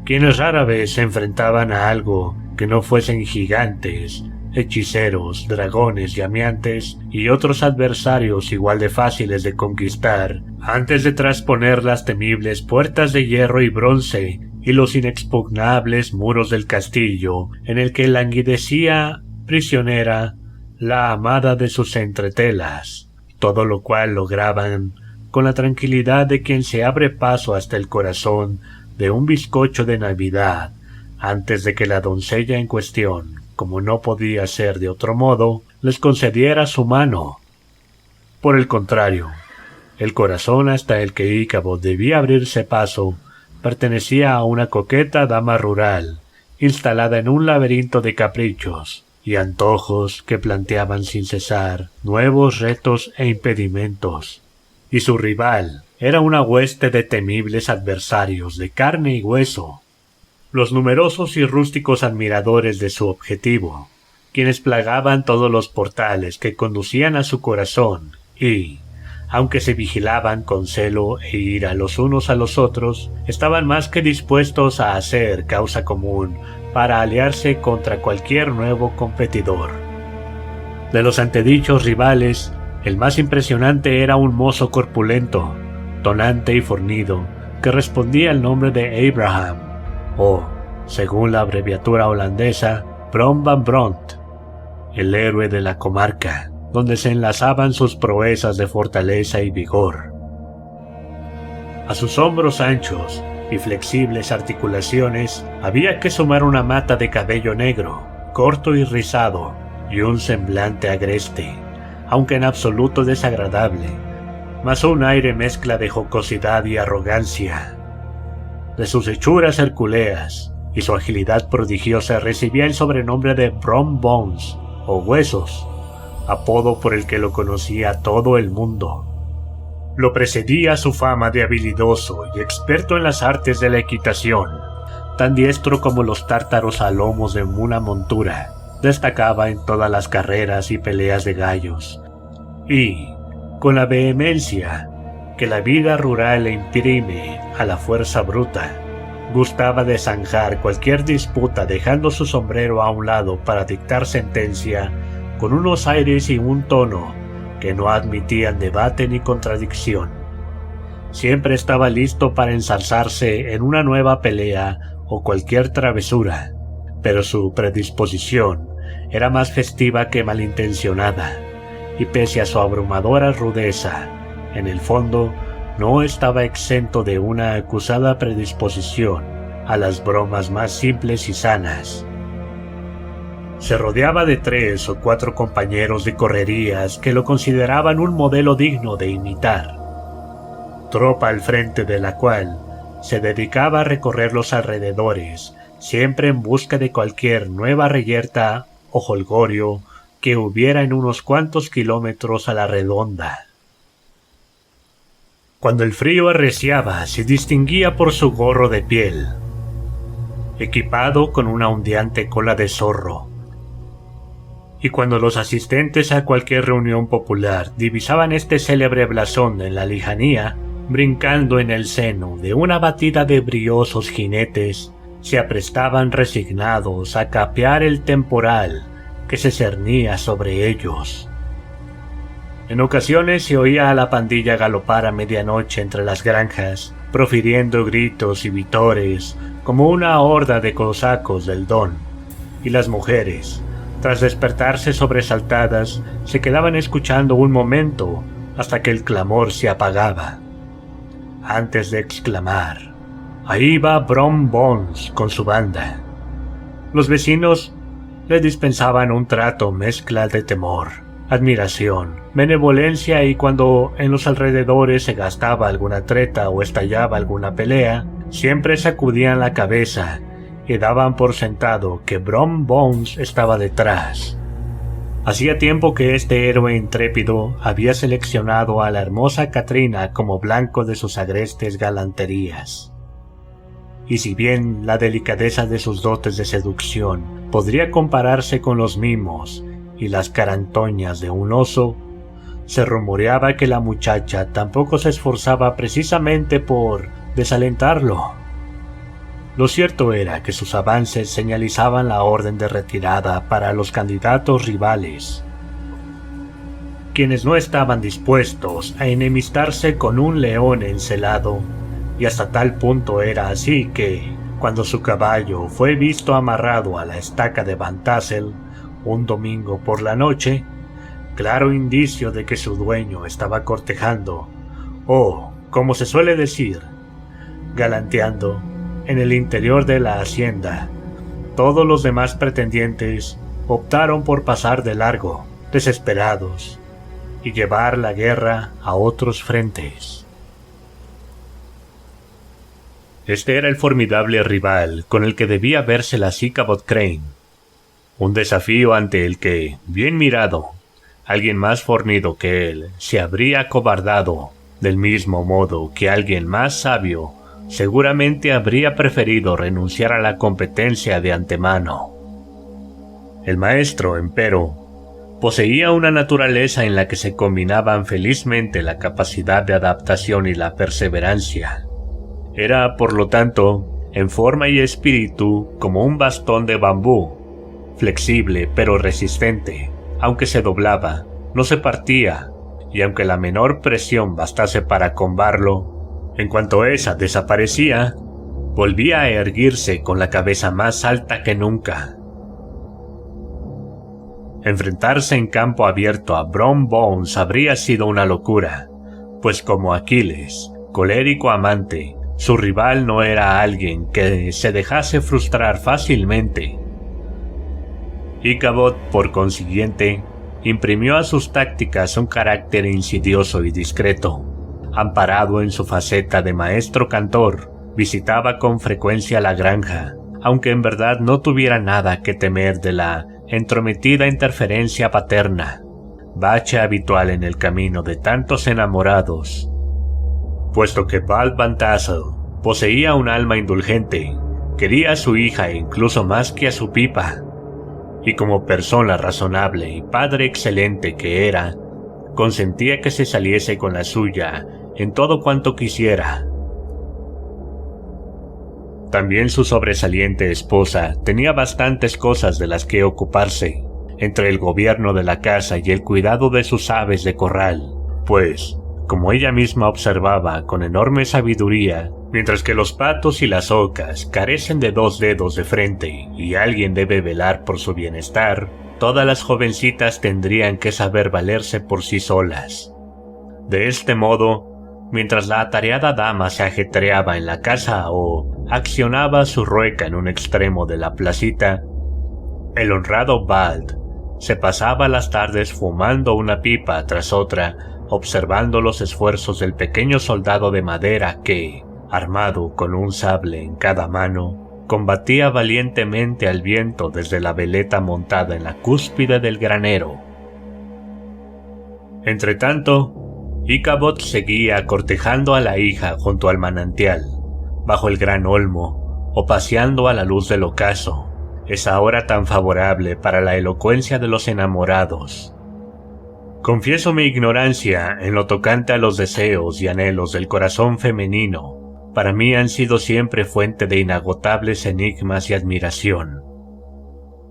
quienes rara vez se enfrentaban a algo que no fuesen gigantes, hechiceros, dragones llameantes y otros adversarios igual de fáciles de conquistar antes de trasponer las temibles puertas de hierro y bronce y los inexpugnables muros del castillo en el que languidecía prisionera la amada de sus entretelas, todo lo cual lograban con la tranquilidad de quien se abre paso hasta el corazón de un bizcocho de Navidad antes de que la doncella en cuestión, como no podía ser de otro modo, les concediera su mano. Por el contrario, el corazón hasta el que Ichabod debía abrirse paso pertenecía a una coqueta dama rural, instalada en un laberinto de caprichos y antojos que planteaban sin cesar nuevos retos e impedimentos, y su rival era una hueste de temibles adversarios de carne y hueso, los numerosos y rústicos admiradores de su objetivo, quienes plagaban todos los portales que conducían a su corazón y, aunque se vigilaban con celo e ira los unos a los otros, estaban más que dispuestos a hacer causa común para aliarse contra cualquier nuevo competidor. De los antedichos rivales, el más impresionante era un mozo corpulento, tonante y fornido, que respondía al nombre de Abraham, o, según la abreviatura holandesa, Bron van Bront, el héroe de la comarca, donde se enlazaban sus proezas de fortaleza y vigor. A sus hombros anchos y flexibles articulaciones había que sumar una mata de cabello negro, corto y rizado, y un semblante agreste, aunque en absoluto desagradable, mas un aire mezcla de jocosidad y arrogancia. De sus hechuras hercúleas y su agilidad prodigiosa recibía el sobrenombre de Brom Bones, o Huesos, apodo por el que lo conocía todo el mundo. Lo precedía su fama de habilidoso y experto en las artes de la equitación, tan diestro como los tártaros a lomos de una montura. Destacaba en todas las carreras y peleas de gallos, y, con la vehemencia que la vida rural le imprime a la fuerza bruta, gustaba de zanjar cualquier disputa dejando su sombrero a un lado para dictar sentencia con unos aires y un tono que no admitían debate ni contradicción. Siempre estaba listo para ensalzarse en una nueva pelea o cualquier travesura, pero su predisposición era más festiva que malintencionada, y pese a su abrumadora rudeza, en el fondo no estaba exento de una acusada predisposición a las bromas más simples y sanas. Se rodeaba de 3 o 4 compañeros de correrías que lo consideraban un modelo digno de imitar, tropa al frente de la cual se dedicaba a recorrer los alrededores, siempre en busca de cualquier nueva reyerta o jolgorio que hubiera en unos cuantos kilómetros a la redonda. Cuando el frío arreciaba, se distinguía por su gorro de piel, equipado con una ondeante cola de zorro, y cuando los asistentes a cualquier reunión popular divisaban este célebre blasón en la lejanía, brincando en el seno de una batida de briosos jinetes, se aprestaban resignados a capear el temporal que se cernía sobre ellos. En ocasiones se oía a la pandilla galopar a medianoche entre las granjas, profiriendo gritos y vítores como una horda de cosacos del Don, y las mujeres, tras despertarse sobresaltadas, se quedaban escuchando un momento hasta que el clamor se apagaba, antes de exclamar: «Ahí va Brom Bones con su banda». Los vecinos le dispensaban un trato mezcla de temor, admiración, benevolencia, y cuando en los alrededores se gastaba alguna treta o estallaba alguna pelea, siempre sacudían la cabeza y daban por sentado que Brom Bones estaba detrás. Hacía tiempo que este héroe intrépido había seleccionado a la hermosa Katrina como blanco de sus agrestes galanterías. Y si bien la delicadeza de sus dotes de seducción podría compararse con los mimos y las carantoñas de un oso, se rumoreaba que la muchacha tampoco se esforzaba precisamente por desalentarlo. Lo cierto era que sus avances señalizaban la orden de retirada para los candidatos rivales, quienes no estaban dispuestos a enemistarse con un león encelado, y hasta tal punto era así que, cuando su caballo fue visto amarrado a la estaca de Van Tassel un domingo por la noche, claro indicio de que su dueño estaba cortejando, o, como se suele decir, galanteando, en el interior de la hacienda, todos los demás pretendientes optaron por pasar de largo, desesperados, y llevar la guerra a otros frentes. Este era el formidable rival con el que debía verse la Ichabod Crane, un desafío ante el que, bien mirado, alguien más fornido que él se habría acobardado, del mismo modo que alguien más sabio seguramente habría preferido renunciar a la competencia de antemano. El maestro, empero, poseía una naturaleza en la que se combinaban felizmente la capacidad de adaptación y la perseverancia. Era, por lo tanto, en forma y espíritu como un bastón de bambú, flexible pero resistente. Aunque se doblaba, no se partía, y aunque la menor presión bastase para combarlo, en cuanto esa desaparecía, volvía a erguirse con la cabeza más alta que nunca. Enfrentarse en campo abierto a Brom Bones habría sido una locura, pues como Aquiles, colérico amante, su rival no era alguien que se dejase frustrar fácilmente. Ichabod, por consiguiente, imprimió a sus tácticas un carácter insidioso y discreto. Amparado en su faceta de maestro cantor, visitaba con frecuencia la granja, aunque en verdad no tuviera nada que temer de la entrometida interferencia paterna, bache habitual en el camino de tantos enamorados. Puesto que Bald Van Tassel poseía un alma indulgente, quería a su hija incluso más que a su pipa, y como persona razonable y padre excelente que era, consentía que se saliese con la suya en todo cuanto quisiera. También su sobresaliente esposa tenía bastantes cosas de las que ocuparse, entre el gobierno de la casa y el cuidado de sus aves de corral, pues, como ella misma observaba con enorme sabiduría, mientras que los patos y las ocas carecen de 2 dedos de frente y alguien debe velar por su bienestar, todas las jovencitas tendrían que saber valerse por sí solas. De este modo, mientras la atareada dama se ajetreaba en la casa o accionaba su rueca en un extremo de la placita, el honrado Bald se pasaba las tardes fumando una pipa tras otra, observando los esfuerzos del pequeño soldado de madera que, armado con un sable en cada mano, combatía valientemente al viento desde la veleta montada en la cúspide del granero. Entretanto, Ichabod seguía cortejando a la hija junto al manantial, bajo el gran olmo, o paseando a la luz del ocaso, esa hora tan favorable para la elocuencia de los enamorados. Confieso mi ignorancia en lo tocante a los deseos y anhelos del corazón femenino. Para mí han sido siempre fuente de inagotables enigmas y admiración.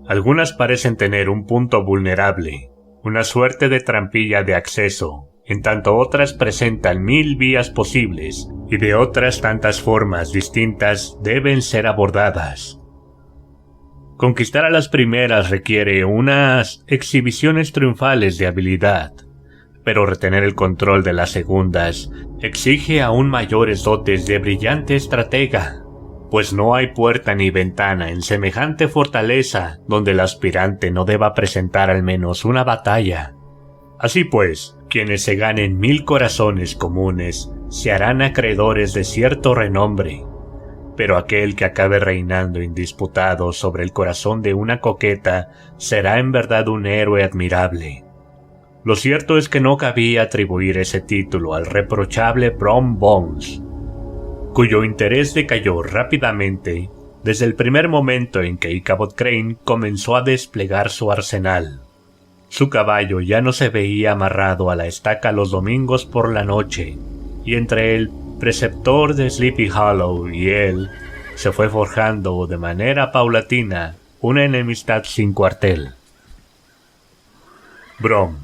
Algunas parecen tener un punto vulnerable, una suerte de trampilla de acceso, en tanto otras presentan 1000 vías posibles y de otras tantas formas distintas deben ser abordadas. Conquistar a las primeras requiere unas exhibiciones triunfales de habilidad, pero retener el control de las segundas exige aún mayores dotes de brillante estratega, pues no hay puerta ni ventana en semejante fortaleza donde el aspirante no deba presentar al menos una batalla. Así pues, quienes se ganen 1000 corazones comunes se harán acreedores de cierto renombre, pero aquel que acabe reinando indisputado sobre el corazón de una coqueta será en verdad un héroe admirable. Lo cierto es que no cabía atribuir ese título al reprochable Brom Bones, cuyo interés decayó rápidamente desde el primer momento en que Ichabod Crane comenzó a desplegar su arsenal. Su caballo ya no se veía amarrado a la estaca los domingos por la noche, y entre el preceptor de Sleepy Hollow y él se fue forjando de manera paulatina una enemistad sin cuartel. Brom,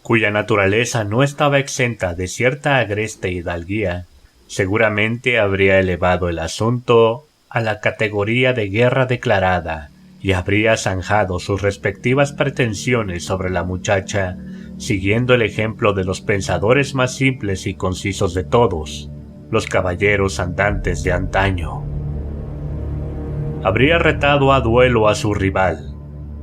cuya naturaleza no estaba exenta de cierta agreste hidalguía, seguramente habría elevado el asunto a la categoría de guerra declarada y habría zanjado sus respectivas pretensiones sobre la muchacha, siguiendo el ejemplo de los pensadores más simples y concisos de todos, los caballeros andantes de antaño. Habría retado a duelo a su rival,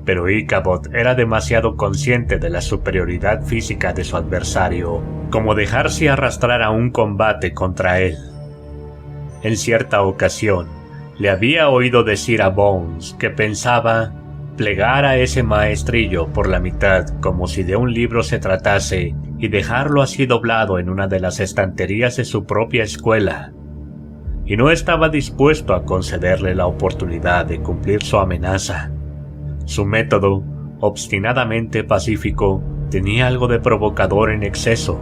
pero Ichabod era demasiado consciente de la superioridad física de su adversario como dejarse arrastrar a un combate contra él. En cierta ocasión, le había oído decir a Bones que pensaba plegar a ese maestrillo por la mitad como si de un libro se tratase y dejarlo así doblado en una de las estanterías de su propia escuela, y no estaba dispuesto a concederle la oportunidad de cumplir su amenaza. Su método, obstinadamente pacífico, tenía algo de provocador en exceso,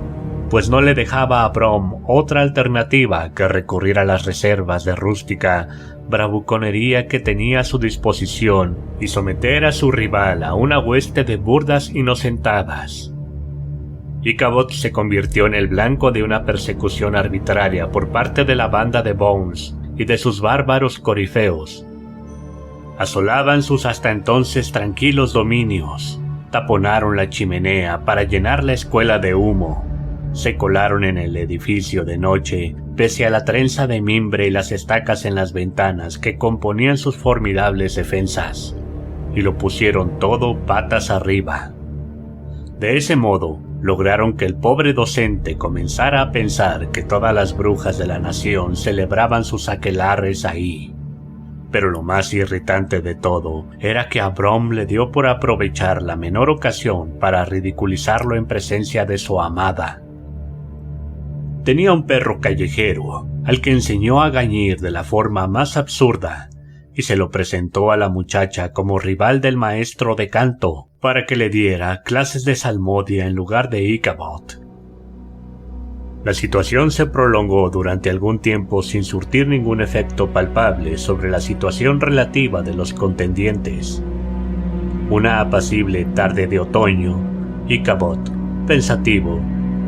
pues no le dejaba a Brom otra alternativa que recurrir a las reservas de rústica bravuconería que tenía a su disposición y someter a su rival a una hueste de burdas inocentadas. Ichabod se convirtió en el blanco de una persecución arbitraria por parte de la banda de Bones y de sus bárbaros corifeos. Asolaban sus hasta entonces tranquilos dominios, taponaron la chimenea para llenar la escuela de humo, se colaron en el edificio de noche, pese a la trenza de mimbre y las estacas en las ventanas que componían sus formidables defensas, y lo pusieron todo patas arriba. De ese modo, lograron que el pobre docente comenzara a pensar que todas las brujas de la nación celebraban sus aquelarres ahí. Pero lo más irritante de todo era que a Brom le dio por aprovechar la menor ocasión para ridiculizarlo en presencia de su amada. Tenía un perro callejero, al que enseñó a gañir de la forma más absurda, y se lo presentó a la muchacha como rival del maestro de canto, para que le diera clases de salmodia en lugar de Ichabod. La situación se prolongó durante algún tiempo sin surtir ningún efecto palpable sobre la situación relativa de los contendientes. Una apacible tarde de otoño, Ichabod, pensativo,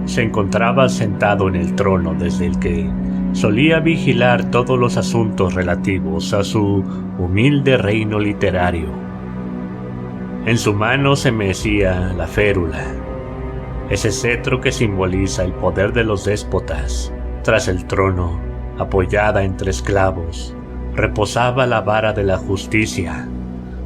se encontraba sentado en el trono desde el que solía vigilar todos los asuntos relativos a su humilde reino literario. En su mano se mecía la férula, ese cetro que simboliza el poder de los déspotas. Tras el trono, apoyada entre esclavos, reposaba la vara de la justicia,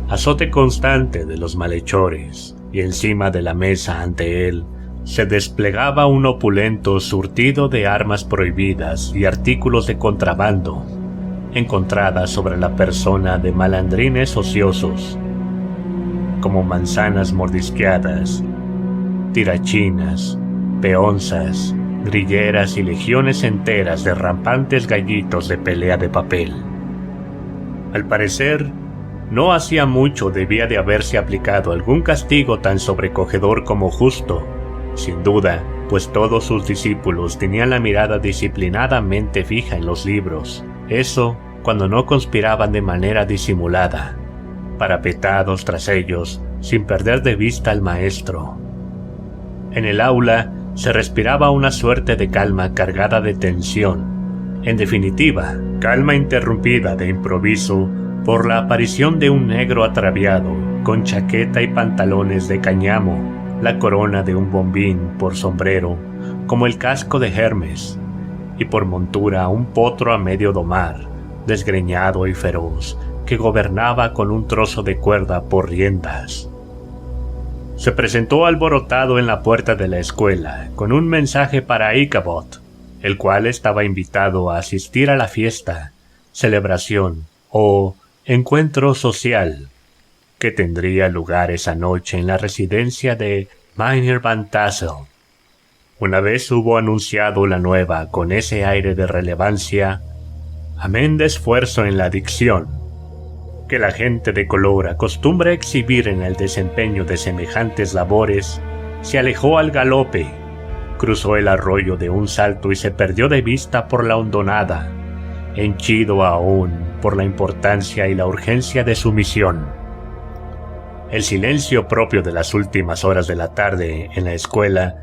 azote constante de los malhechores, y encima de la mesa ante él se desplegaba un opulento surtido de armas prohibidas y artículos de contrabando, encontradas sobre la persona de malandrines ociosos, como manzanas mordisqueadas, tirachinas, peonzas, grilleras y legiones enteras de rampantes gallitos de pelea de papel. Al parecer, No hacía mucho debía de haberse aplicado algún castigo tan sobrecogedor como justo, sin duda, pues todos sus discípulos tenían la mirada disciplinadamente fija en los libros, eso cuando no conspiraban de manera disimulada, parapetados tras ellos, sin perder de vista al maestro. En el aula se respiraba una suerte de calma cargada de tensión, en definitiva, calma interrumpida de improviso por la aparición de un negro ataviado, con chaqueta y pantalones de cáñamo, la corona de un bombín por sombrero, como el casco de Hermes, y por montura un potro a medio domar, desgreñado y feroz, que gobernaba con un trozo de cuerda por riendas. Se presentó alborotado en la puerta de la escuela, con un mensaje para Ichabod, el cual estaba invitado a asistir a la fiesta, celebración o encuentro social que tendría lugar esa noche en la residencia de Mynheer Van Tassel. Una vez hubo anunciado la nueva con ese aire de relevancia, amén de esfuerzo en la dicción, que la gente de color acostumbra exhibir en el desempeño de semejantes labores, se alejó al galope, cruzó el arroyo de un salto y se perdió de vista por la hondonada, henchido aún por la importancia y la urgencia de su misión. El silencio propio de las últimas horas de la tarde en la escuela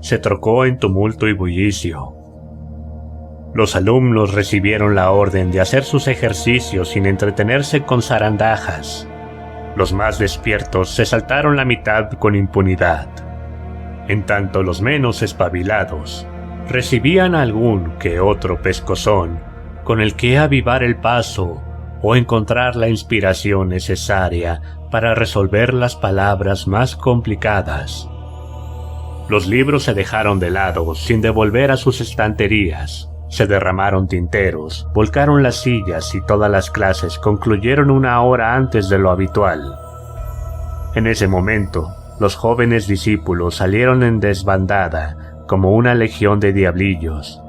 se trocó en tumulto y bullicio. Los alumnos recibieron la orden de hacer sus ejercicios sin entretenerse con zarandajas. Los más despiertos se saltaron la mitad con impunidad. En tanto los menos espabilados recibían algún que otro pescozón con el que avivar el paso o encontrar la inspiración necesaria para resolver las palabras más complicadas. Los libros se dejaron de lado sin devolver a sus estanterías. Se derramaron tinteros, volcaron las sillas y todas las clases concluyeron una hora antes de lo habitual. En ese momento, los jóvenes discípulos salieron en desbandada como una legión de diablillos,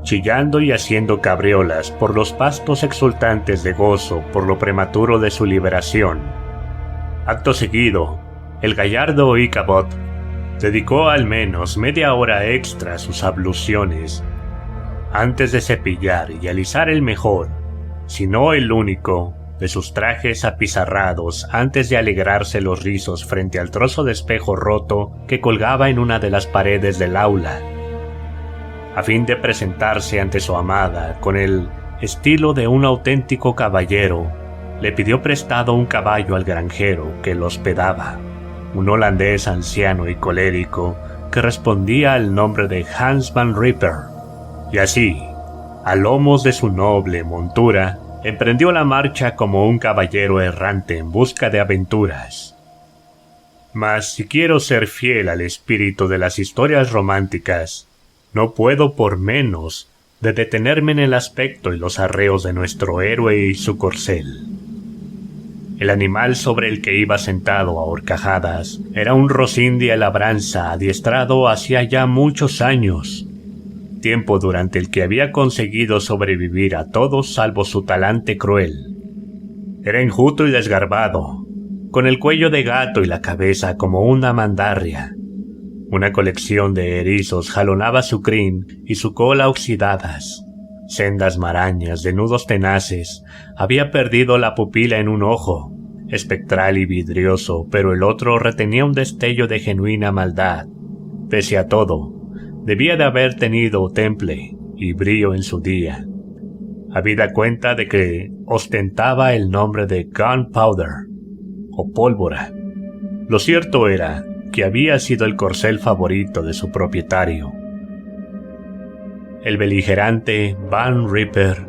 chillando y haciendo cabriolas por los pastos exultantes de gozo por lo prematuro de su liberación. Acto seguido, el gallardo Ichabod dedicó al menos media hora extra a sus abluciones, antes de cepillar y alisar el mejor, si no el único, de sus trajes apizarrados antes de alegrarse los rizos frente al trozo de espejo roto que colgaba en una de las paredes del aula, a fin de presentarse ante su amada con el estilo de un auténtico caballero. Le pidió prestado un caballo al granjero que lo hospedaba, un holandés anciano y colérico que respondía al nombre de Hans van Ripper, y así, a lomos de su noble montura, emprendió la marcha como un caballero errante en busca de aventuras. Mas si quiero ser fiel al espíritu de las historias románticas, no puedo por menos de detenerme en el aspecto y los arreos de nuestro héroe y su corcel. El animal sobre el que iba sentado a horcajadas era un rocín de labranza adiestrado hacía ya muchos años, tiempo durante el que había conseguido sobrevivir a todos salvo su talante cruel. Era enjuto y desgarbado, con el cuello de gato y la cabeza como una mandarria. Una colección de erizos jalonaba su crin y su cola oxidadas. Sendas marañas de nudos tenaces. Había perdido la pupila en un ojo, espectral y vidrioso, pero el otro retenía un destello de genuina maldad. Pese a todo, debía de haber tenido temple y brío en su día, habida cuenta de que ostentaba el nombre de Gunpowder, o pólvora. Lo cierto era que había sido el corcel favorito de su propietario, el beligerante Van Ripper,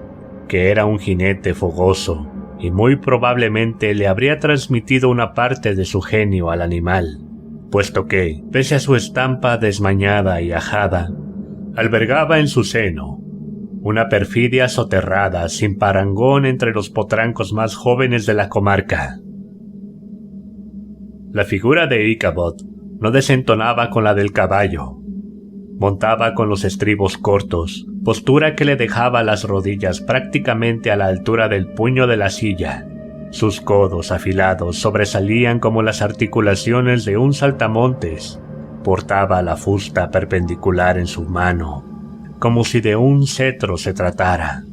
que era un jinete fogoso y muy probablemente le habría transmitido una parte de su genio al animal, puesto que, pese a su estampa desmañada y ajada, albergaba en su seno una perfidia soterrada sin parangón entre los potrancos más jóvenes de la comarca. La figura de Ichabod no desentonaba con la del caballo. Montaba con los estribos cortos, postura que le dejaba las rodillas prácticamente a la altura del puño de la silla, Sus codos afilados sobresalían como las articulaciones de un saltamontes. Portaba la fusta perpendicular en su mano, como si de un cetro se tratara,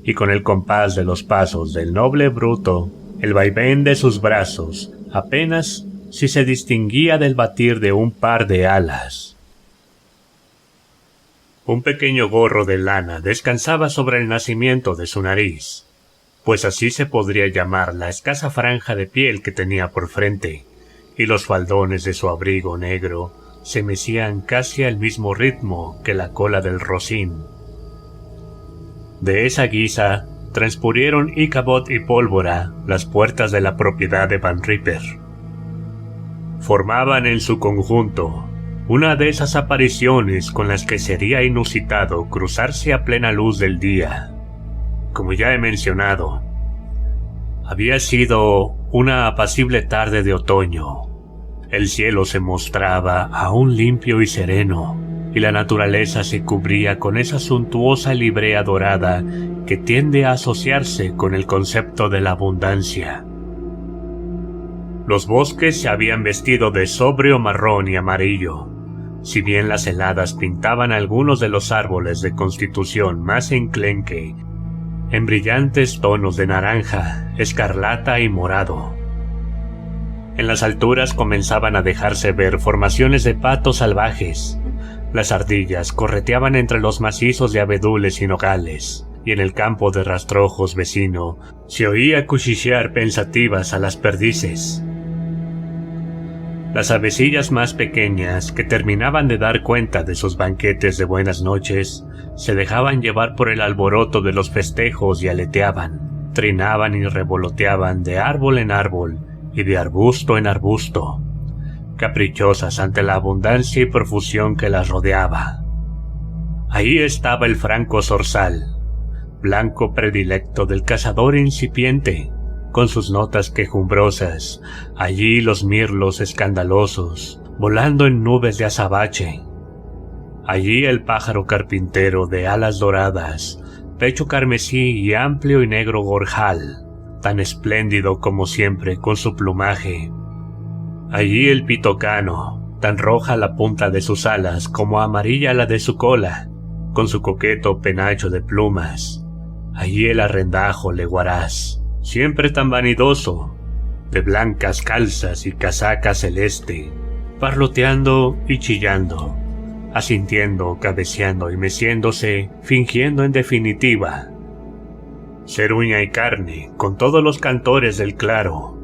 y con el compás de los pasos del noble bruto, el vaivén de sus brazos, apenas si se distinguía del batir de un par de alas. Un pequeño gorro de lana descansaba sobre el nacimiento de su nariz, pues así se podría llamar la escasa franja de piel que tenía por frente, y los faldones de su abrigo negro se mecían casi al mismo ritmo que la cola del rocín. De esa guisa transcurrieron Ichabod y Pólvora las puertas de la propiedad de Van Ripper. Formaban en su conjunto una de esas apariciones con las que sería inusitado cruzarse a plena luz del día. Como ya he mencionado, había sido una apacible tarde de otoño. El cielo se mostraba aún limpio y sereno, y la naturaleza se cubría con esa suntuosa librea dorada que tiende a asociarse con el concepto de la abundancia. Los bosques se habían vestido de sobrio marrón y amarillo, si bien las heladas pintaban algunos de los árboles de constitución más enclenque en brillantes tonos de naranja, escarlata y morado. En las alturas comenzaban a dejarse ver formaciones de patos salvajes. Las ardillas correteaban entre los macizos de abedules y nogales, y en el campo de rastrojos vecino se oía cuchichear pensativas a las perdices. Las avecillas más pequeñas, que terminaban de dar cuenta de sus banquetes de buenas noches, se dejaban llevar por el alboroto de los festejos y aleteaban, trinaban y revoloteaban de árbol en árbol y de arbusto en arbusto, caprichosas ante la abundancia y profusión que las rodeaba. Ahí estaba el franco zorzal, blanco predilecto del cazador incipiente, con sus notas quejumbrosas. Allí los mirlos escandalosos, volando en nubes de azabache. Allí el pájaro carpintero de alas doradas, pecho carmesí y amplio y negro gorjal, tan espléndido como siempre con su plumaje. Allí el pitocano, tan roja la punta de sus alas como amarilla la de su cola, con su coqueto penacho de plumas. Allí el arrendajo leguaraz, siempre tan vanidoso, de blancas calzas y casaca celeste, parloteando y chillando, asintiendo, cabeceando y meciéndose, fingiendo en definitiva ser uña y carne con todos los cantores del claro.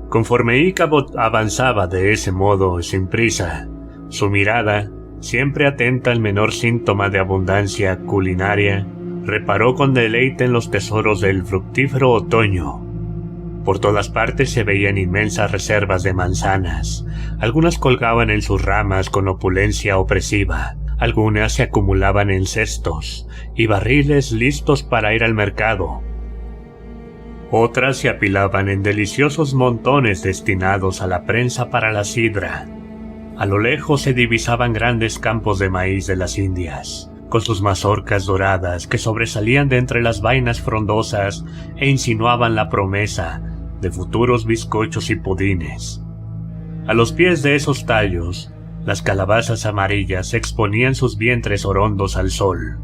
Conforme Ichabod avanzaba de ese modo sin prisa, su mirada, siempre atenta al menor síntoma de abundancia culinaria, reparó con deleite en los tesoros del fructífero otoño. Por todas partes se veían inmensas reservas de manzanas. Algunas colgaban en sus ramas con opulencia opresiva, algunas se acumulaban en cestos y barriles listos para ir al mercado. Otras se apilaban en deliciosos montones destinados a la prensa para la sidra. A lo lejos se divisaban grandes campos de maíz de las Indias, con sus mazorcas doradas que sobresalían de entre las vainas frondosas e insinuaban la promesa de futuros bizcochos y pudines. A los pies de esos tallos, las calabazas amarillas exponían sus vientres orondos al sol,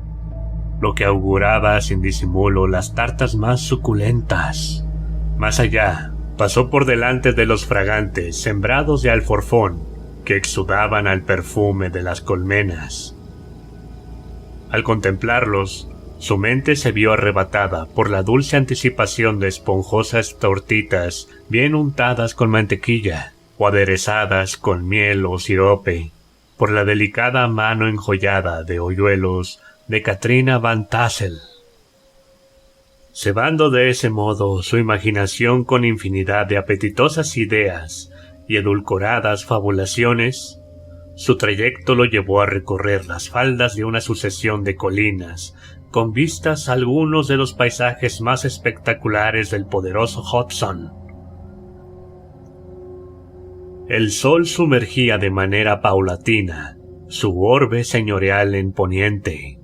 lo que auguraba sin disimulo las tartas más suculentas. Más allá, pasó por delante de los fragantes sembrados de alforfón que exudaban al perfume de las colmenas. Al contemplarlos, su mente se vio arrebatada por la dulce anticipación de esponjosas tortitas bien untadas con mantequilla o aderezadas con miel o sirope, por la delicada mano enjollada de hoyuelos de Katrina Van Tassel. Cebando de ese modo su imaginación con infinidad de apetitosas ideas y edulcoradas fabulaciones, su trayecto lo llevó a recorrer las faldas de una sucesión de colinas, con vistas a algunos de los paisajes más espectaculares del poderoso Hudson. El sol sumergía de manera paulatina su orbe señorial en poniente.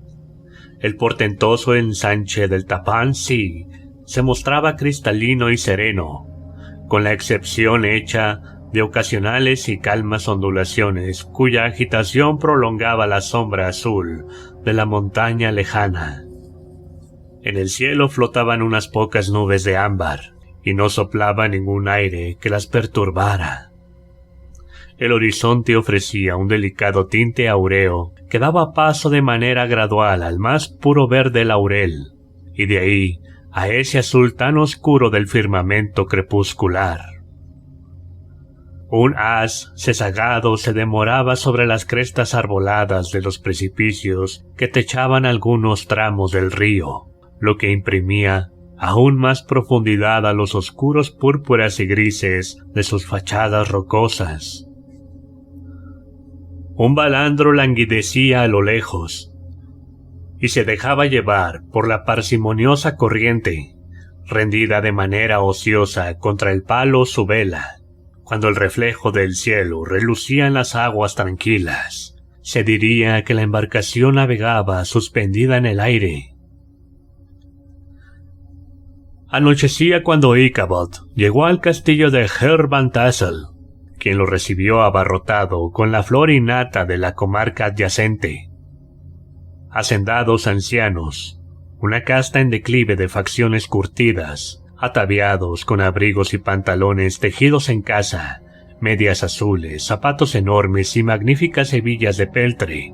El portentoso ensanche del Tappan Zee se mostraba cristalino y sereno, con la excepción hecha de ocasionales y calmas ondulaciones cuya agitación prolongaba la sombra azul de la montaña lejana. En el cielo flotaban unas pocas nubes de ámbar, y no soplaba ningún aire que las perturbara. El horizonte ofrecía un delicado tinte áureo que daba paso de manera gradual al más puro verde laurel, y de ahí a ese azul tan oscuro del firmamento crepuscular. Un haz cesagado se demoraba sobre las crestas arboladas de los precipicios que techaban algunos tramos del río, lo que imprimía aún más profundidad a los oscuros púrpuras y grises de sus fachadas rocosas. Un balandro languidecía a lo lejos, y se dejaba llevar por la parsimoniosa corriente, rendida de manera ociosa contra el palo su vela. Cuando el reflejo del cielo relucía en las aguas tranquilas, se diría que la embarcación navegaba suspendida en el aire. Anochecía cuando Ichabod llegó al castillo de Herr Van Tassel, quien lo recibió abarrotado con la flor innata de la comarca adyacente. Hacendados ancianos, una casta en declive de facciones curtidas, ataviados con abrigos y pantalones tejidos en casa, medias azules, zapatos enormes y magníficas hebillas de peltre.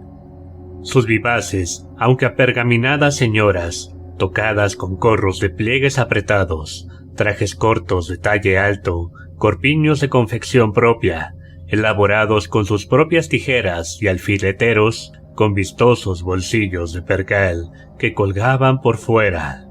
Sus vivaces, aunque apergaminadas señoras, tocadas con corros de pliegues apretados, trajes cortos de talle alto, corpiños de confección propia, elaborados con sus propias tijeras y alfileteros, con vistosos bolsillos de percal que colgaban por fuera.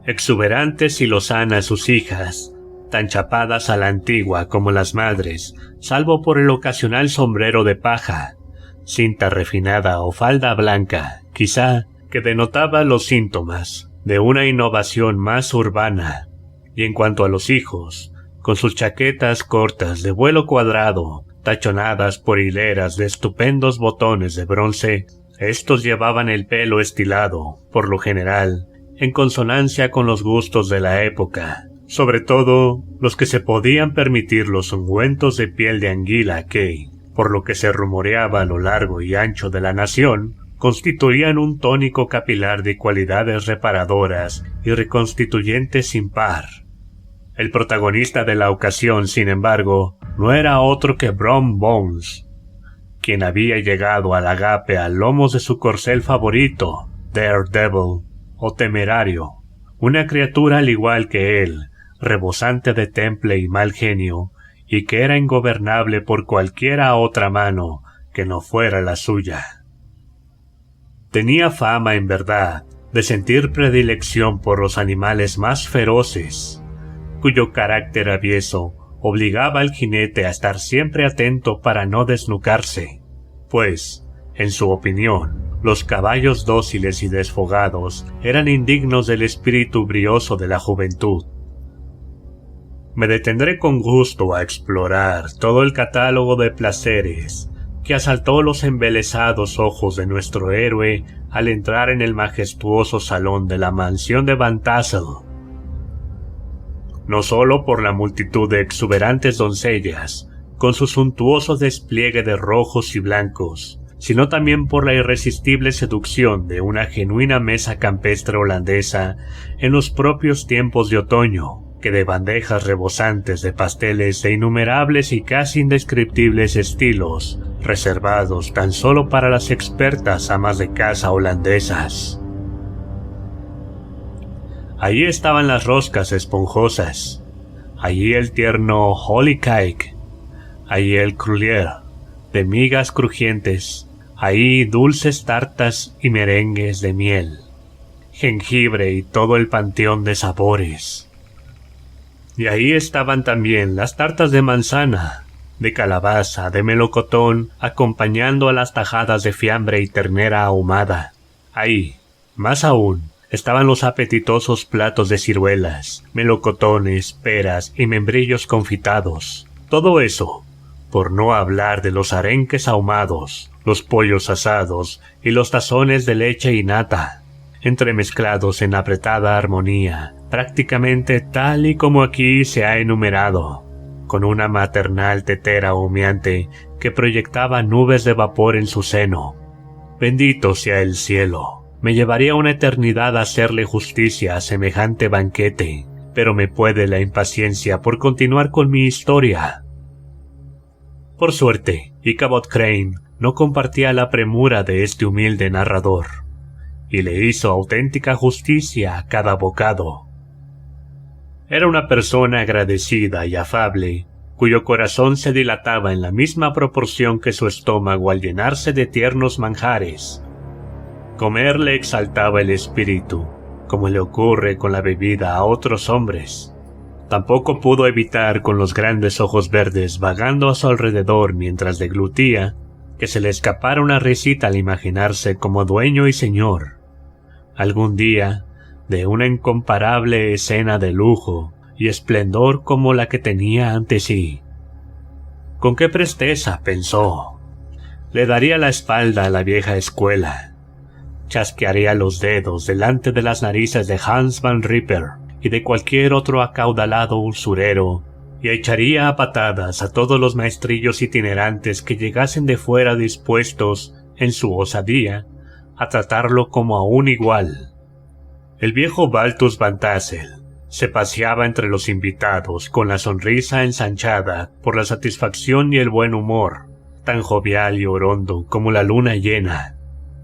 Exuberantes y lozanas sus hijas, tan chapadas a la antigua como las madres, salvo por el ocasional sombrero de paja, cinta refinada o falda blanca, quizá, que denotaba los síntomas de una innovación más urbana. Y en cuanto a los hijos, con sus chaquetas cortas de vuelo cuadrado, tachonadas por hileras de estupendos botones de bronce, estos llevaban el pelo estilado, por lo general, en consonancia con los gustos de la época, sobre todo los que se podían permitir los ungüentos de piel de anguila que, por lo que se rumoreaba a lo largo y ancho de la nación, constituían un tónico capilar de cualidades reparadoras y reconstituyentes sin par. El protagonista de la ocasión, sin embargo, no era otro que Brom Bones, quien había llegado al agape a lomos de su corcel favorito, Daredevil, o Temerario, una criatura al igual que él, rebosante de temple y mal genio, y que era ingobernable por cualquiera otra mano que no fuera la suya. Tenía fama, en verdad, de sentir predilección por los animales más feroces, cuyo carácter avieso obligaba al jinete a estar siempre atento para no desnucarse, pues, en su opinión, los caballos dóciles y desfogados eran indignos del espíritu brioso de la juventud. Me detendré con gusto a explorar todo el catálogo de placeres que asaltó los embelesados ojos de nuestro héroe al entrar en el majestuoso salón de la mansión de Van Tassel. No solo por la multitud de exuberantes doncellas, con su suntuoso despliegue de rojos y blancos, sino también por la irresistible seducción de una genuina mesa campestre holandesa en los propios tiempos de otoño, que de bandejas rebosantes de pasteles de innumerables y casi indescriptibles estilos, reservados tan solo para las expertas amas de casa holandesas. Allí estaban las roscas esponjosas, allí el tierno Holy Cake, allí el Gruyère, de migas crujientes, ahí dulces tartas y merengues de miel, jengibre y todo el panteón de sabores. Y ahí estaban también las tartas de manzana, de calabaza, de melocotón, acompañando a las tajadas de fiambre y ternera ahumada. Ahí, más aún, estaban los apetitosos platos de ciruelas, melocotones, peras y membrillos confitados. Todo eso, por no hablar de los arenques ahumados, los pollos asados y los tazones de leche y nata, entremezclados en apretada armonía, prácticamente tal y como aquí se ha enumerado, con una maternal tetera humeante que proyectaba nubes de vapor en su seno. Bendito sea el cielo. Me llevaría una eternidad a hacerle justicia a semejante banquete, pero me puede la impaciencia por continuar con mi historia. Por suerte, Ichabod Crane no compartía la premura de este humilde narrador, y le hizo auténtica justicia a cada bocado. Era una persona agradecida y afable, cuyo corazón se dilataba en la misma proporción que su estómago al llenarse de tiernos manjares. Comer le exaltaba el espíritu, como le ocurre con la bebida a otros hombres. Tampoco pudo evitar, con los grandes ojos verdes vagando a su alrededor mientras deglutía, que se le escapara una risita al imaginarse como dueño y señor, algún día, de una incomparable escena de lujo y esplendor como la que tenía ante sí. Con qué presteza, pensó, le daría la espalda a la vieja escuela, chasquearía los dedos delante de las narices de Hans Van Ripper y de cualquier otro acaudalado usurero, y echaría a patadas a todos los maestrillos itinerantes que llegasen de fuera dispuestos, en su osadía, a tratarlo como a un igual. El viejo Balthus Van Tassel se paseaba entre los invitados con la sonrisa ensanchada por la satisfacción y el buen humor, tan jovial y orondo como la luna llena.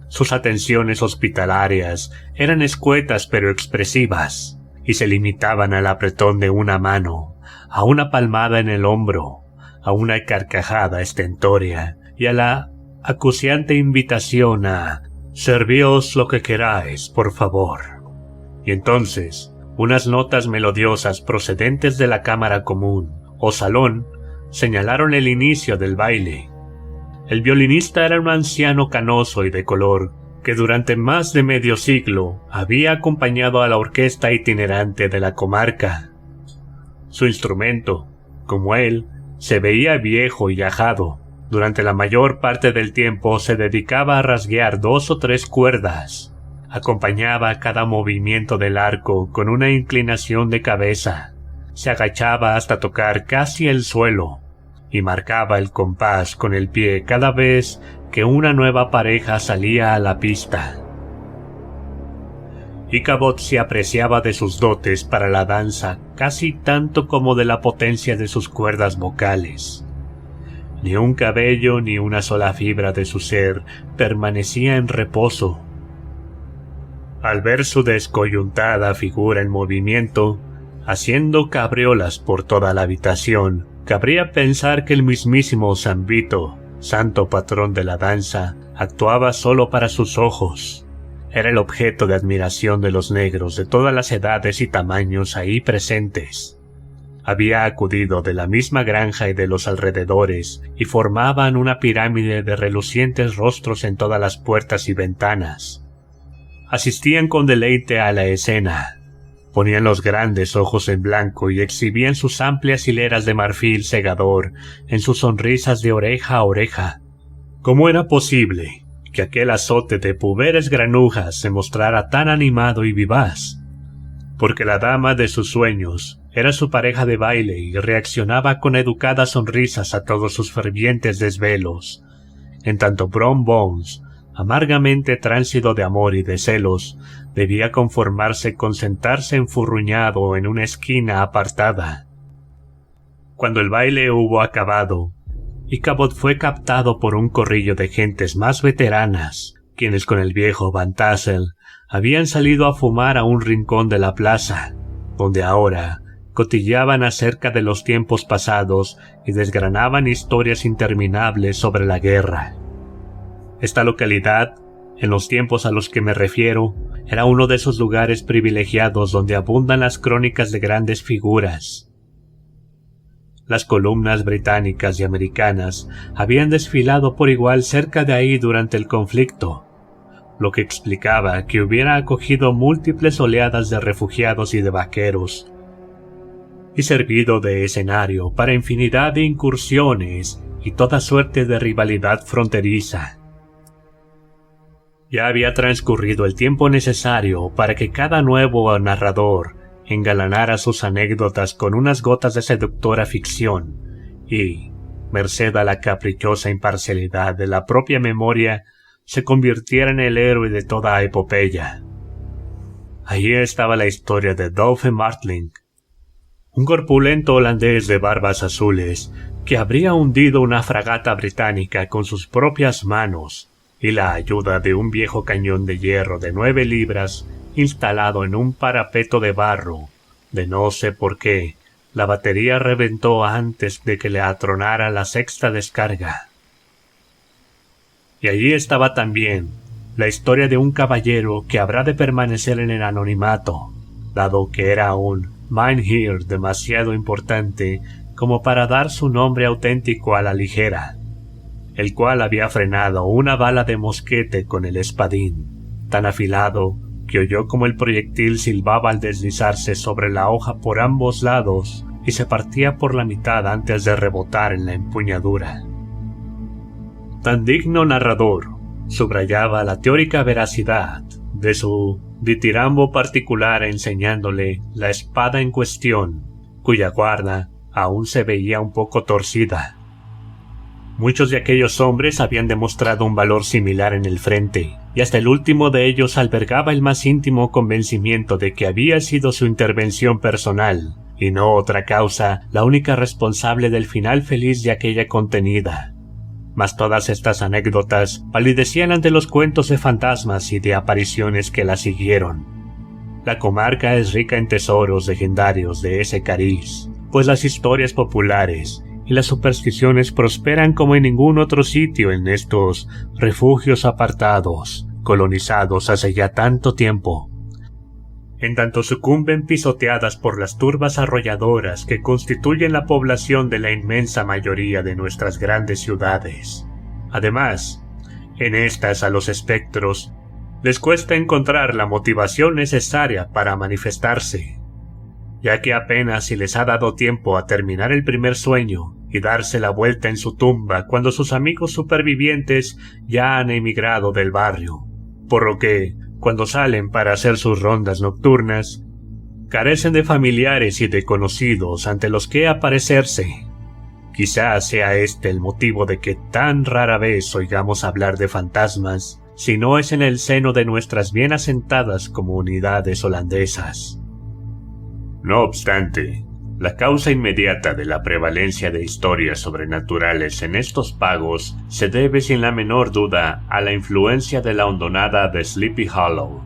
Sus atenciones hospitalarias eran escuetas pero expresivas, y se limitaban al apretón de una mano, a una palmada en el hombro, a una carcajada estentórea y a la acuciante invitación a «Servíos lo que queráis, por favor». Y entonces, unas notas melodiosas procedentes de la cámara común o salón señalaron el inicio del baile. El violinista era un anciano canoso y de color que durante más de medio siglo había acompañado a la orquesta itinerante de la comarca. Su instrumento, como él, se veía viejo y ajado. Durante la mayor parte del tiempo se dedicaba a rasguear 2 o 3 cuerdas. Acompañaba cada movimiento del arco con una inclinación de cabeza. Se agachaba hasta tocar casi el suelo y marcaba el compás con el pie cada vez que una nueva pareja salía a la pista. Ichabod se apreciaba de sus dotes para la danza casi tanto como de la potencia de sus cuerdas vocales. Ni un cabello ni una sola fibra de su ser permanecía en reposo. Al ver su descoyuntada figura en movimiento, haciendo cabriolas por toda la habitación, cabría pensar que el mismísimo San Vito, santo patrón de la danza, actuaba solo para sus ojos. Era el objeto de admiración de los negros de todas las edades y tamaños ahí presentes. Había acudido de la misma granja y de los alrededores, y formaban una pirámide de relucientes rostros en todas las puertas y ventanas. Asistían con deleite a la escena. Ponían los grandes ojos en blanco y exhibían sus amplias hileras de marfil segador en sus sonrisas de oreja a oreja. ¿Cómo era posible que aquel azote de puberes granujas se mostrara tan animado y vivaz? Porque la dama de sus sueños era su pareja de baile y reaccionaba con educadas sonrisas a todos sus fervientes desvelos, en tanto Brom Bones, amargamente tránsido de amor y de celos, debía conformarse con sentarse enfurruñado en una esquina apartada. Cuando el baile hubo acabado, Ichabod fue captado por un corrillo de gentes más veteranas, quienes con el viejo Van Tassel habían salido a fumar a un rincón de la plaza, donde ahora cotillaban acerca de los tiempos pasados y desgranaban historias interminables sobre la guerra. Esta localidad, en los tiempos a los que me refiero, era uno de esos lugares privilegiados donde abundan las crónicas de grandes figuras. Las columnas británicas y americanas habían desfilado por igual cerca de ahí durante el conflicto, lo que explicaba que hubiera acogido múltiples oleadas de refugiados y de vaqueros, y servido de escenario para infinidad de incursiones y toda suerte de rivalidad fronteriza. Ya había transcurrido el tiempo necesario para que cada nuevo narrador engalanara sus anécdotas con unas gotas de seductora ficción y, merced a la caprichosa imparcialidad de la propia memoria, se convirtiera en el héroe de toda epopeya. Allí estaba la historia de Dolphy Martling, un corpulento holandés de barbas azules que habría hundido una fragata británica con sus propias manos y la ayuda de un viejo cañón de hierro de 9 libras instalado en un parapeto de barro. De no sé por qué, la batería reventó antes de que le atronara la 6ª descarga. Y allí estaba también la historia de un caballero que habrá de permanecer en el anonimato, dado que era un Mynheer demasiado importante como para dar su nombre auténtico a la ligera, el cual había frenado una bala de mosquete con el espadín, tan afilado que oyó como el proyectil silbaba al deslizarse sobre la hoja por ambos lados y se partía por la mitad antes de rebotar en la empuñadura. Tan digno narrador subrayaba la teórica veracidad de su ditirambo particular enseñándole la espada en cuestión, cuya guarda aún se veía un poco torcida. Muchos de aquellos hombres habían demostrado un valor similar en el frente, y hasta el último de ellos albergaba el más íntimo convencimiento de que había sido su intervención personal, y no otra causa, la única responsable del final feliz de aquella contenida. Mas todas estas anécdotas palidecían ante los cuentos de fantasmas y de apariciones que la siguieron. La comarca es rica en tesoros legendarios de ese cariz, pues las historias populares y las supersticiones prosperan como en ningún otro sitio en estos refugios apartados, colonizados hace ya tanto tiempo. En tanto sucumben pisoteadas por las turbas arrolladoras que constituyen la población de la inmensa mayoría de nuestras grandes ciudades. Además, en estas a los espectros les cuesta encontrar la motivación necesaria para manifestarse, ya que apenas si les ha dado tiempo a terminar el primer sueño y darse la vuelta en su tumba cuando sus amigos supervivientes ya han emigrado del barrio, por lo que, cuando salen para hacer sus rondas nocturnas, carecen de familiares y de conocidos ante los que aparecerse. Quizás sea este el motivo de que tan rara vez oigamos hablar de fantasmas, si no es en el seno de nuestras bien asentadas comunidades holandesas. No obstante, la causa inmediata de la prevalencia de historias sobrenaturales en estos pagos se debe sin la menor duda a la influencia de la hondonada de Sleepy Hollow.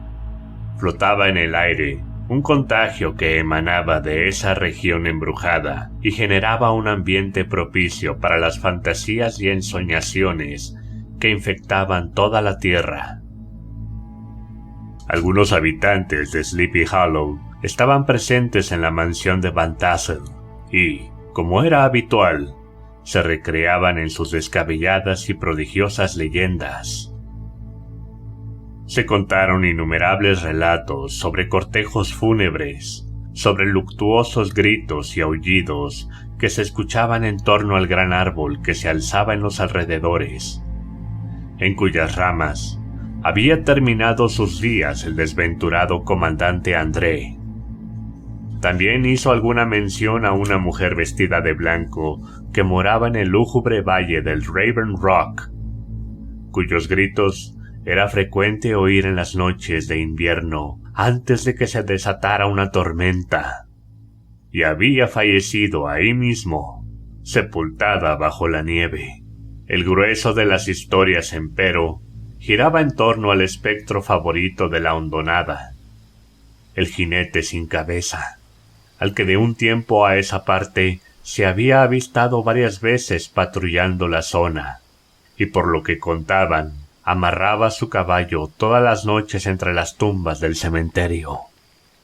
Flotaba en el aire un contagio que emanaba de esa región embrujada y generaba un ambiente propicio para las fantasías y ensoñaciones que infectaban toda la tierra. Algunos habitantes de Sleepy Hollow estaban presentes en la mansión de Van Tassel y, como era habitual, se recreaban en sus descabelladas y prodigiosas leyendas. Se contaron innumerables relatos sobre cortejos fúnebres, sobre luctuosos gritos y aullidos que se escuchaban en torno al gran árbol que se alzaba en los alrededores, en cuyas ramas había terminado sus días el desventurado comandante André. También hizo alguna mención a una mujer vestida de blanco que moraba en el lúgubre valle del Raven Rock, cuyos gritos era frecuente oír en las noches de invierno antes de que se desatara una tormenta, y había fallecido ahí mismo, sepultada bajo la nieve. El grueso de las historias, empero, giraba en torno al espectro favorito de la hondonada, el jinete sin cabeza, al que de un tiempo a esa parte se había avistado varias veces patrullando la zona, y por lo que contaban, amarraba su caballo todas las noches entre las tumbas del cementerio.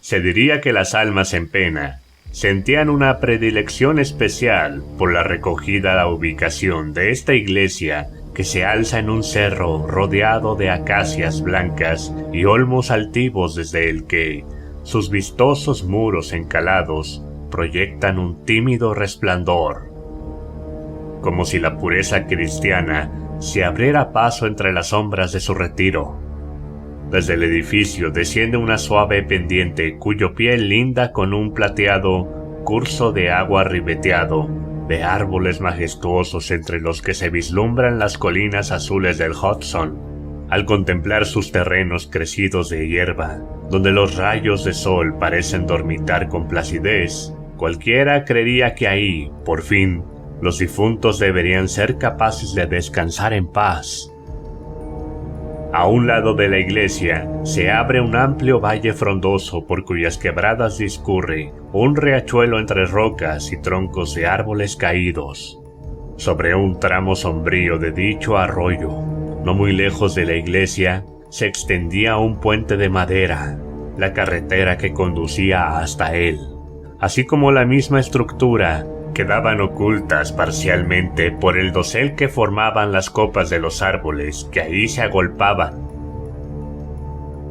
Se diría que las almas en pena sentían una predilección especial por la recogida a la ubicación de esta iglesia que se alza en un cerro rodeado de acacias blancas y olmos altivos desde el que sus vistosos muros encalados proyectan un tímido resplandor, como si la pureza cristiana se abriera paso entre las sombras de su retiro. Desde el edificio desciende una suave pendiente cuyo pie linda con un plateado curso de agua ribeteado de árboles majestuosos entre los que se vislumbran las colinas azules del Hudson. Al contemplar sus terrenos crecidos de hierba, donde los rayos de sol parecen dormitar con placidez, cualquiera creería que ahí, por fin, los difuntos deberían ser capaces de descansar en paz. A un lado de la iglesia se abre un amplio valle frondoso por cuyas quebradas discurre un riachuelo entre rocas y troncos de árboles caídos. Sobre un tramo sombrío de dicho arroyo, no muy lejos de la iglesia, se extendía un puente de madera, la carretera que conducía hasta él, así como la misma estructura, quedaban ocultas parcialmente por el dosel que formaban las copas de los árboles que ahí se agolpaban,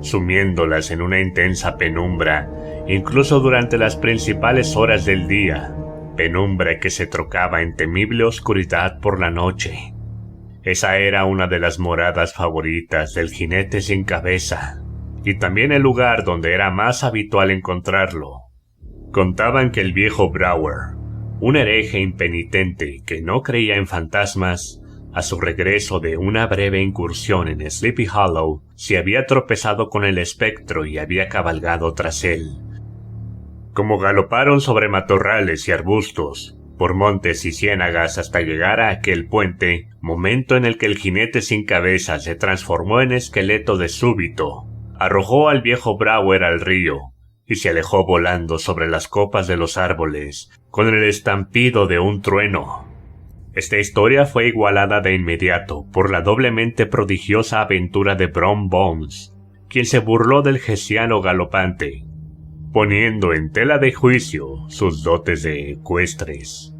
sumiéndolas en una intensa penumbra, incluso durante las principales horas del día, penumbra que se trocaba en temible oscuridad por la noche. Esa era una de las moradas favoritas del jinete sin cabeza, y también el lugar donde era más habitual encontrarlo. Contaban que el viejo Brower, un hereje impenitente que no creía en fantasmas, a su regreso de una breve incursión en Sleepy Hollow, se había tropezado con el espectro y había cabalgado tras él. Como galoparon sobre matorrales y arbustos, por montes y ciénagas hasta llegar a aquel puente, momento en el que el jinete sin cabeza se transformó en esqueleto de súbito, arrojó al viejo Brower al río, y se alejó volando sobre las copas de los árboles, con el estampido de un trueno. Esta historia fue igualada de inmediato por la doblemente prodigiosa aventura de Brom Bones, quien se burló del gesiano galopante, poniendo en tela de juicio sus dotes de ecuestres,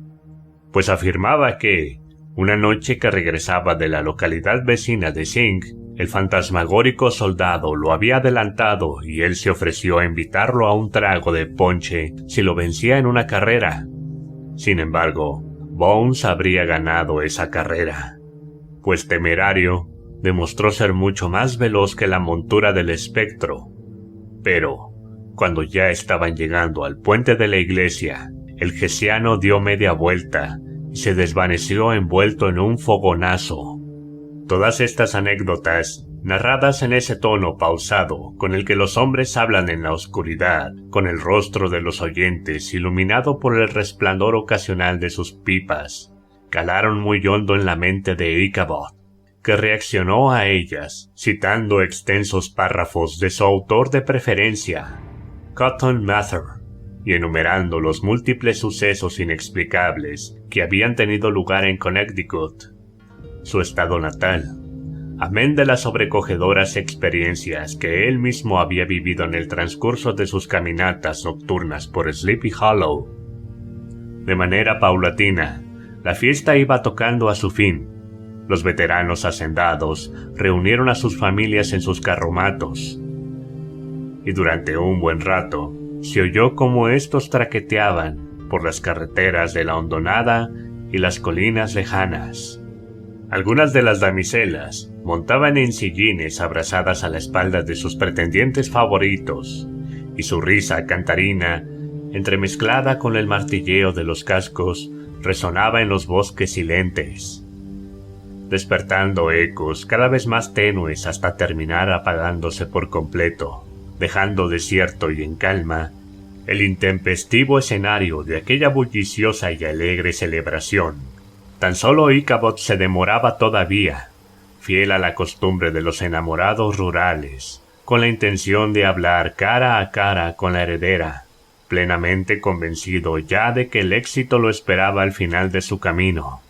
pues afirmaba que, una noche que regresaba de la localidad vecina de Sing, el fantasmagórico soldado lo había adelantado y él se ofreció a invitarlo a un trago de ponche si lo vencía en una carrera. Sin embargo, Bones habría ganado esa carrera, pues Temerario demostró ser mucho más veloz que la montura del espectro. Pero, cuando ya estaban llegando al puente de la iglesia, el gesiano dio media vuelta y se desvaneció envuelto en un fogonazo. Todas estas anécdotas, narradas en ese tono pausado con el que los hombres hablan en la oscuridad, con el rostro de los oyentes iluminado por el resplandor ocasional de sus pipas, calaron muy hondo en la mente de Ichabod, que reaccionó a ellas, citando extensos párrafos de su autor de preferencia, Cotton Mather, y enumerando los múltiples sucesos inexplicables que habían tenido lugar en Connecticut, su estado natal, amén de las sobrecogedoras experiencias que él mismo había vivido en el transcurso de sus caminatas nocturnas por Sleepy Hollow. De manera paulatina, la fiesta iba tocando a su fin. Los veteranos hacendados reunieron a sus familias en sus carromatos, y durante un buen rato se oyó cómo estos traqueteaban por las carreteras de la hondonada y las colinas lejanas. Algunas de las damiselas montaban en sillines abrazadas a la espalda de sus pretendientes favoritos, y su risa cantarina, entremezclada con el martilleo de los cascos, resonaba en los bosques silentes, despertando ecos cada vez más tenues hasta terminar apagándose por completo, dejando desierto y en calma el intempestivo escenario de aquella bulliciosa y alegre celebración. Tan solo Ichabod se demoraba todavía, fiel a la costumbre de los enamorados rurales, con la intención de hablar cara a cara con la heredera, plenamente convencido ya de que el éxito lo esperaba al final de su camino.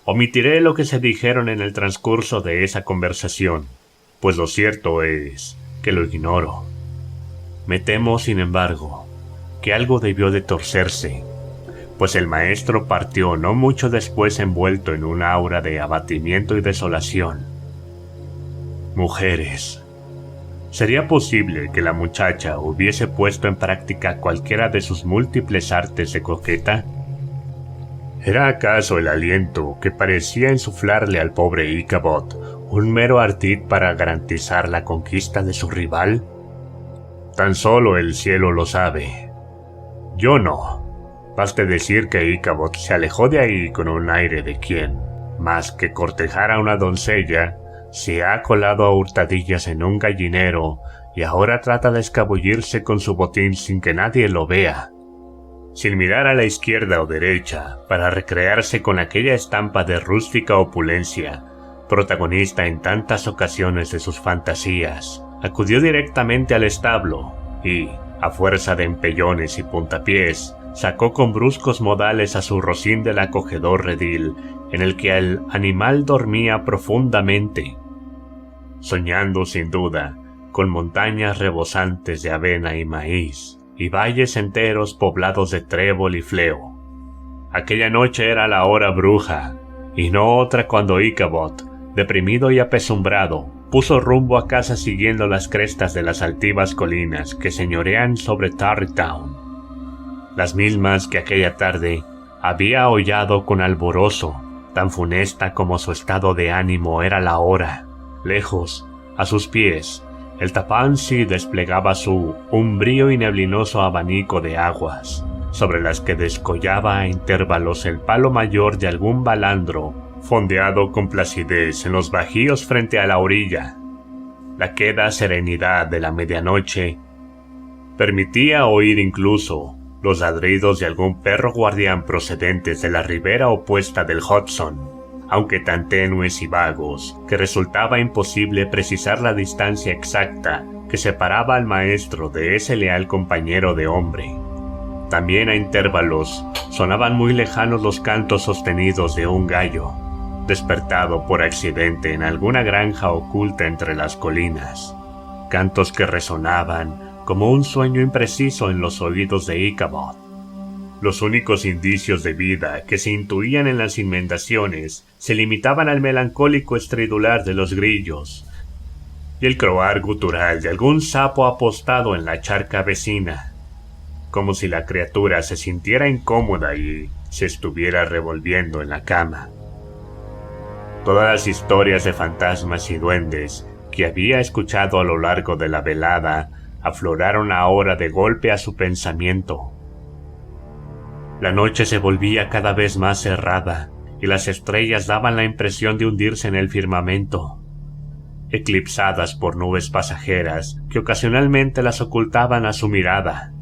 Omitiré lo que se dijeron en el transcurso de esa conversación, pues lo cierto es que lo ignoro. Me temo, sin embargo, que algo debió de torcerse, pues el maestro partió no mucho después envuelto en un aura de abatimiento y desolación. Mujeres. ¿Sería posible que la muchacha hubiese puesto en práctica cualquiera de sus múltiples artes de coqueta? ¿Era acaso el aliento que parecía insuflarle al pobre Ichabod ¿Un mero ardid para garantizar la conquista de su rival? Tan solo el cielo lo sabe. Yo no. Baste decir que Íchabod se alejó de ahí con un aire de quien, más que cortejar a una doncella, se ha colado a hurtadillas en un gallinero y ahora trata de escabullirse con su botín sin que nadie lo vea, sin mirar a la izquierda o derecha para recrearse con aquella estampa de rústica opulencia, protagonista en tantas ocasiones de sus fantasías. Acudió directamente al establo y, a fuerza de empellones y puntapiés, sacó con bruscos modales a su rocín del acogedor redil en el que el animal dormía profundamente, soñando sin duda con montañas rebosantes de avena y maíz y valles enteros poblados de trébol y fleo. Aquella noche era la hora bruja, y no otra cuando Íchabod, deprimido y apesumbrado, puso rumbo a casa siguiendo las crestas de las altivas colinas que señorean sobre Tarrytown, las mismas que aquella tarde había hollado con alborozo, tan funesta como su estado de ánimo era la hora. Lejos, a sus pies, el Tappan-Zee desplegaba su umbrío y neblinoso abanico de aguas, sobre las que descollaba a intervalos el palo mayor de algún balandro fondeado con placidez en los bajíos frente a la orilla. La queda serenidad de la medianoche permitía oír incluso los ladridos de algún perro guardián procedentes de la ribera opuesta del Hudson, aunque tan tenues y vagos que resultaba imposible precisar la distancia exacta que separaba al maestro de ese leal compañero de hombre. También a intervalos sonaban muy lejanos los cantos sostenidos de un gallo, despertado por accidente en alguna granja oculta entre las colinas, cantos que resonaban como un sueño impreciso en los oídos de Íchabod. Los únicos indicios de vida que se intuían en las inundaciones se limitaban al melancólico estridular de los grillos y el croar gutural de algún sapo apostado en la charca vecina, como si la criatura se sintiera incómoda y se estuviera revolviendo en la cama. Todas las historias de fantasmas y duendes que había escuchado a lo largo de la velada afloraron ahora de golpe a su pensamiento. La noche se volvía cada vez más cerrada y las estrellas daban la impresión de hundirse en el firmamento, eclipsadas por nubes pasajeras que ocasionalmente las ocultaban a su mirada.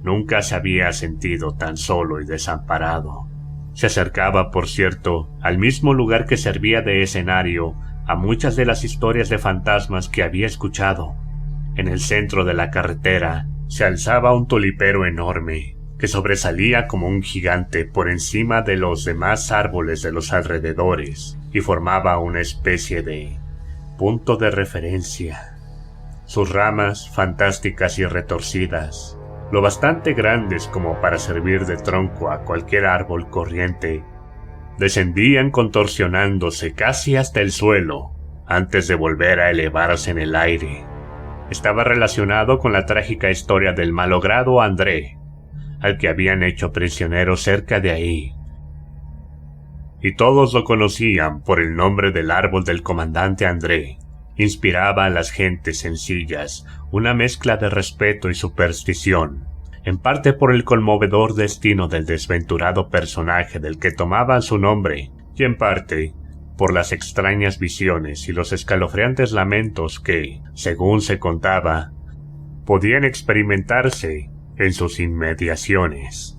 Nunca se había sentido tan solo y desamparado. Se acercaba, por cierto, al mismo lugar que servía de escenario a muchas de las historias de fantasmas que había escuchado. En el centro de la carretera se alzaba un tulipero enorme, que sobresalía como un gigante por encima de los demás árboles de los alrededores y formaba una especie de punto de referencia. Sus ramas, fantásticas y retorcidas, lo bastante grandes como para servir de tronco a cualquier árbol corriente, descendían contorsionándose casi hasta el suelo antes de volver a elevarse en el aire. Estaba relacionado con la trágica historia del malogrado André, al que habían hecho prisionero cerca de ahí, y todos lo conocían por el nombre del árbol del comandante André. Inspiraba a las gentes sencillas una mezcla de respeto y superstición, en parte por el conmovedor destino del desventurado personaje del que tomaban su nombre, y en parte por las extrañas visiones y los escalofriantes lamentos que, según se contaba, podían experimentarse en sus inmediaciones.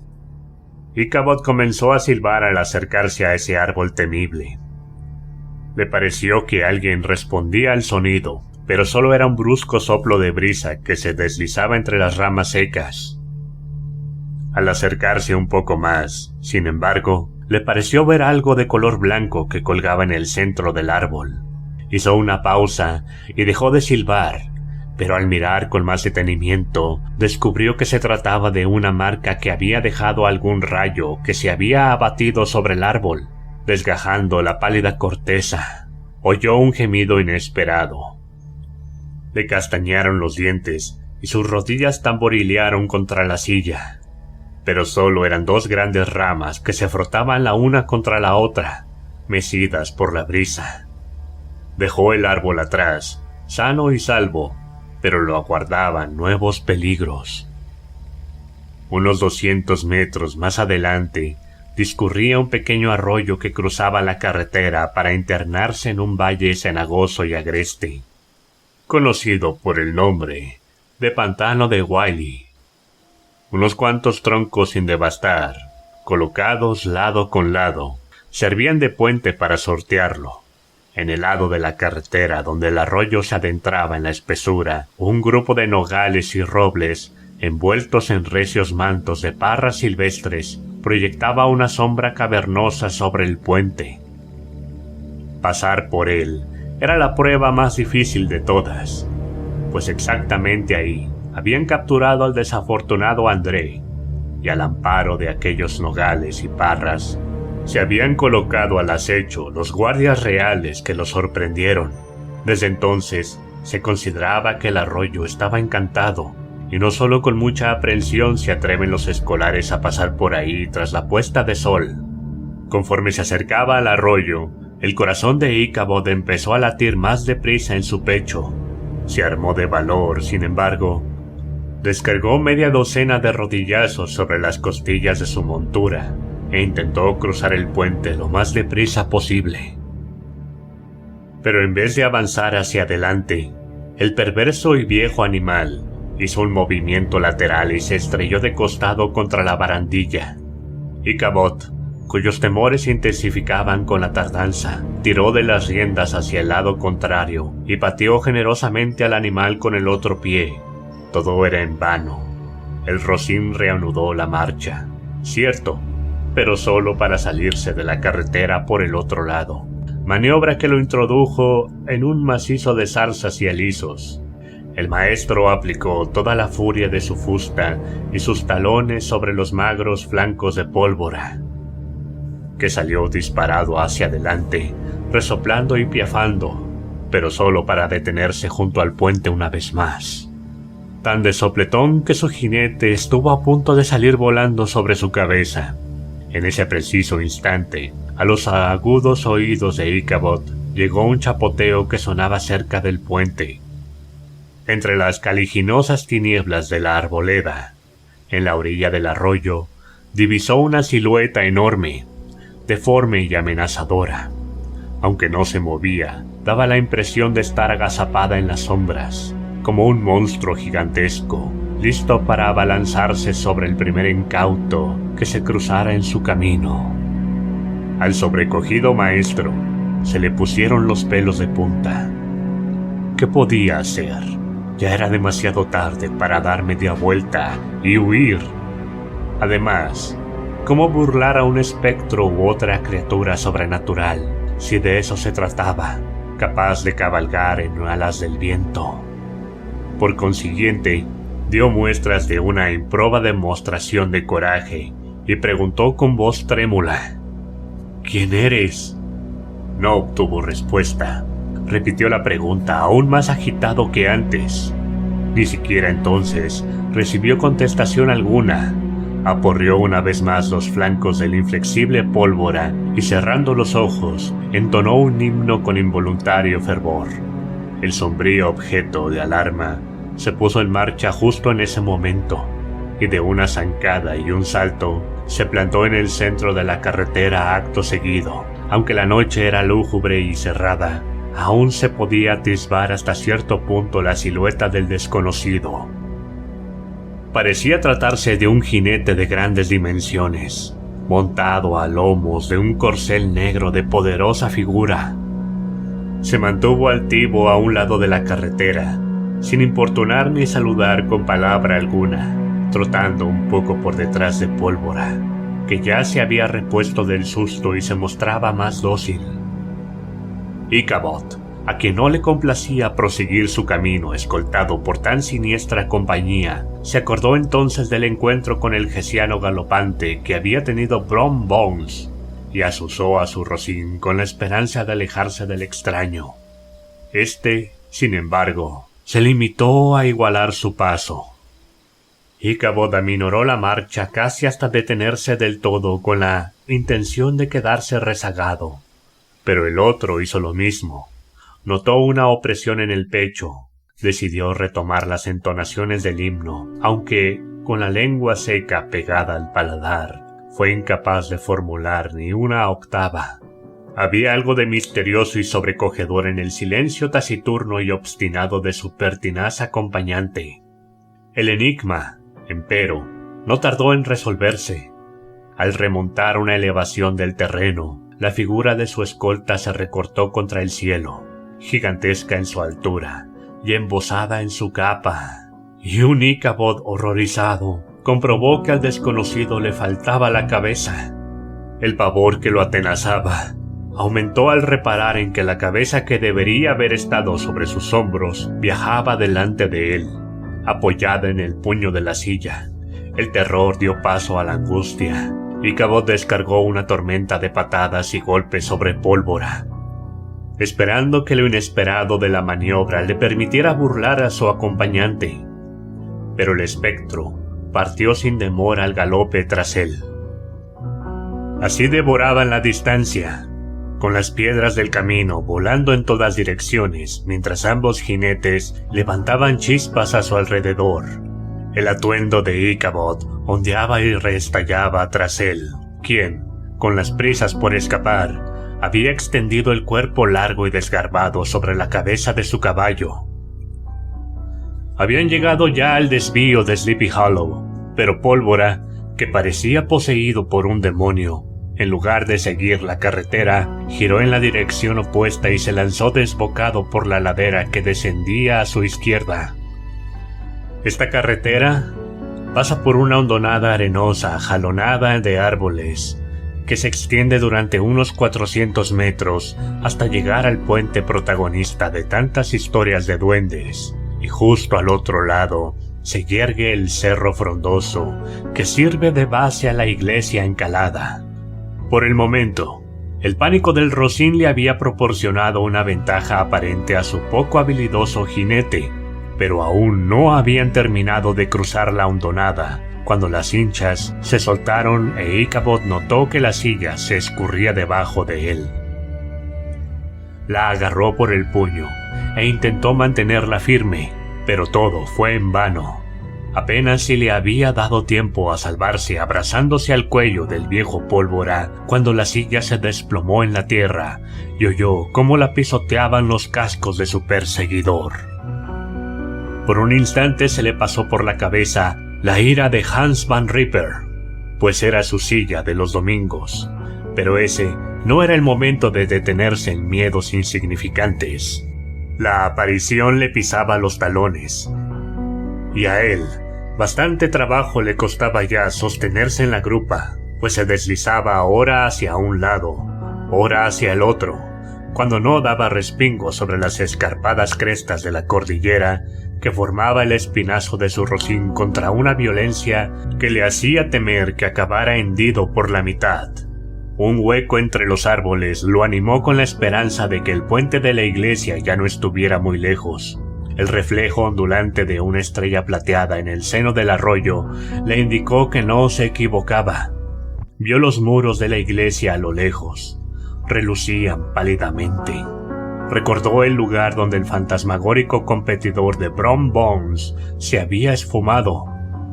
Íchabod comenzó a silbar al acercarse a ese árbol temible. Le pareció que alguien respondía al sonido, pero solo era un brusco soplo de brisa que se deslizaba entre las ramas secas. Al acercarse un poco más, sin embargo, le pareció ver algo de color blanco que colgaba en el centro del árbol. Hizo una pausa y dejó de silbar, pero al mirar con más detenimiento, descubrió que se trataba de una marca que había dejado algún rayo que se había abatido sobre el árbol, desgajando la pálida corteza. Oyó un gemido inesperado. Le castañaron los dientes y sus rodillas tamborilearon contra la silla. Pero solo eran dos grandes ramas que se frotaban la una contra la otra, mecidas por la brisa. Dejó el árbol atrás, sano y salvo, pero lo aguardaban nuevos peligros. Unos 200 metros más adelante, discurría un pequeño arroyo que cruzaba la carretera para internarse en un valle cenagoso y agreste, conocido por el nombre de Pantano de Wiley. Unos cuantos troncos sin devastar, colocados lado con lado, servían de puente para sortearlo. En el lado de la carretera donde el arroyo se adentraba en la espesura, un grupo de nogales y robles, envueltos en recios mantos de parras silvestres, proyectaba una sombra cavernosa sobre el puente. Pasar por él era la prueba más difícil de todas, pues exactamente ahí habían capturado al desafortunado André, y al amparo de aquellos nogales y parras se habían colocado al acecho los guardias reales que lo sorprendieron. Desde entonces se consideraba que el arroyo estaba encantado, y no solo con mucha aprensión se atreven los escolares a pasar por ahí tras la puesta de sol. Conforme se acercaba al arroyo, el corazón de Ichabod empezó a latir más deprisa en su pecho. Se armó de valor, sin embargo. Descargó media docena de rodillazos sobre las costillas de su montura e intentó cruzar el puente lo más deprisa posible. Pero en vez de avanzar hacia adelante, el perverso y viejo animal hizo un movimiento lateral y se estrelló de costado contra la barandilla. Ichabod, cuyos temores se intensificaban con la tardanza, tiró de las riendas hacia el lado contrario y pateó generosamente al animal con el otro pie. Todo era en vano. El rocín reanudó la marcha, cierto, pero solo para salirse de la carretera por el otro lado, maniobra que lo introdujo en un macizo de zarzas y alisos. El maestro aplicó toda la furia de su fusta y sus talones sobre los magros flancos de pólvora, que salió disparado hacia adelante, resoplando y piafando, pero solo para detenerse junto al puente una vez más. Tan de sopletón que su jinete estuvo a punto de salir volando sobre su cabeza. En ese preciso instante, a los agudos oídos de Ichabod llegó un chapoteo que sonaba cerca del puente. Entre las caliginosas tinieblas de la arboleda, en la orilla del arroyo, divisó una silueta enorme, deforme y amenazadora. Aunque no se movía, daba la impresión de estar agazapada en las sombras, como un monstruo gigantesco, listo para abalanzarse sobre el primer incauto que se cruzara en su camino. Al sobrecogido maestro se le pusieron los pelos de punta. ¿Qué podía hacer? Ya era demasiado tarde para dar media vuelta y huir. Además, ¿cómo burlar a un espectro u otra criatura sobrenatural si de eso se trataba, capaz de cabalgar en alas del viento? Por consiguiente, dio muestras de una improba demostración de coraje y preguntó con voz trémula: ¿Quién eres? No obtuvo respuesta. Repitió la pregunta aún más agitado que antes. Ni siquiera entonces recibió contestación alguna. Aporreó una vez más los flancos de la inflexible pólvora y cerrando los ojos, entonó un himno con involuntario fervor. El sombrío objeto de alarma se puso en marcha justo en ese momento, y de una zancada y un salto se plantó en el centro de la carretera acto seguido. Aunque la noche era lúgubre y cerrada, aún se podía atisbar hasta cierto punto la silueta del desconocido. Parecía tratarse de un jinete de grandes dimensiones, montado a lomos de un corcel negro de poderosa figura. Se mantuvo altivo a un lado de la carretera, sin importunar ni saludar con palabra alguna, trotando un poco por detrás de Pólvora, que ya se había repuesto del susto y se mostraba más dócil. Ichabod, a quien no le complacía proseguir su camino escoltado por tan siniestra compañía, se acordó entonces del encuentro con el gesiano galopante que había tenido Brom Bones, y asusó a su rocín con la esperanza de alejarse del extraño. Este, sin embargo, se limitó a igualar su paso. Ichabod aminoró la marcha casi hasta detenerse del todo con la intención de quedarse rezagado, pero el otro hizo lo mismo. Notó una opresión en el pecho. Decidió retomar las entonaciones del himno, aunque, con la lengua seca pegada al paladar, fue incapaz de formular ni una octava. Había algo de misterioso y sobrecogedor en el silencio taciturno y obstinado de su pertinaz acompañante. El enigma, empero, no tardó en resolverse. Al remontar una elevación del terreno, la figura de su escolta se recortó contra el cielo, gigantesca en su altura y embosada en su capa, y un Ichabod horrorizado comprobó que al desconocido le faltaba la cabeza. El pavor que lo atenazaba aumentó al reparar en que la cabeza que debería haber estado sobre sus hombros viajaba delante de él, apoyada en el puño de la silla. El terror dio paso a la angustia. Ichabod descargó una tormenta de patadas y golpes sobre Pólvora, esperando que lo inesperado de la maniobra le permitiera burlar a su acompañante. Pero el espectro partió sin demora al galope tras él. Así devoraban la distancia, con las piedras del camino volando en todas direcciones, mientras ambos jinetes levantaban chispas a su alrededor. El atuendo de Ichabod ondeaba y restallaba tras él, quien, con las prisas por escapar, había extendido el cuerpo largo y desgarbado sobre la cabeza de su caballo. Habían llegado ya al desvío de Sleepy Hollow, pero Pólvora, que parecía poseído por un demonio, en lugar de seguir la carretera, giró en la dirección opuesta y se lanzó desbocado por la ladera que descendía a su izquierda. Esta carretera pasa por una hondonada arenosa jalonada de árboles, que se extiende durante unos 400 metros hasta llegar al puente protagonista de tantas historias de duendes, y justo al otro lado se yergue el cerro frondoso que sirve de base a la iglesia encalada. Por el momento, el pánico del Rocín le había proporcionado una ventaja aparente a su poco habilidoso jinete, pero aún no habían terminado de cruzar la hondonada cuando las cinchas se soltaron e Ichabod notó que la silla se escurría debajo de él. La agarró por el puño e intentó mantenerla firme, pero todo fue en vano. Apenas si le había dado tiempo a salvarse abrazándose al cuello del viejo Pólvora cuando la silla se desplomó en la tierra y oyó cómo la pisoteaban los cascos de su perseguidor. Por un instante se le pasó por la cabeza la ira de Hans Van Ripper, pues era su silla de los domingos, pero ese no era el momento de detenerse en miedos insignificantes. La aparición le pisaba los talones, y a él bastante trabajo le costaba ya sostenerse en la grupa, pues se deslizaba ahora hacia un lado, ora hacia el otro, cuando no daba respingo sobre las escarpadas crestas de la cordillera que formaba el espinazo de su rocín contra una violencia que le hacía temer que acabara hendido por la mitad. Un hueco entre los árboles lo animó con la esperanza de que el puente de la iglesia ya no estuviera muy lejos. El reflejo ondulante de una estrella plateada en el seno del arroyo le indicó que no se equivocaba. Vio los muros de la iglesia a lo lejos. Relucían pálidamente. Recordó el lugar donde el fantasmagórico competidor de Brom Bones se había esfumado.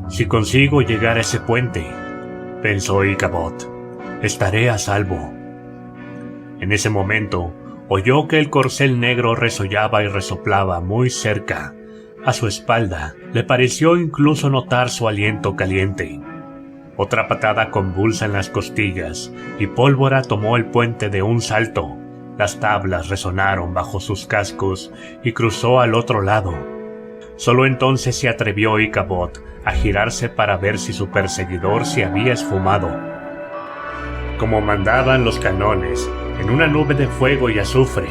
Si consigo llegar a ese puente, pensó Ichabod, estaré a salvo. En ese momento, oyó que el corcel negro resollaba y resoplaba muy cerca. A su espalda le pareció incluso notar su aliento caliente. Otra patada convulsa en las costillas, y Pólvora tomó el puente de un salto. Las tablas resonaron bajo sus cascos y cruzó al otro lado. Solo entonces se atrevió Ichabod a girarse para ver si su perseguidor se había esfumado. Como mandaban los canones, en una nube de fuego y azufre.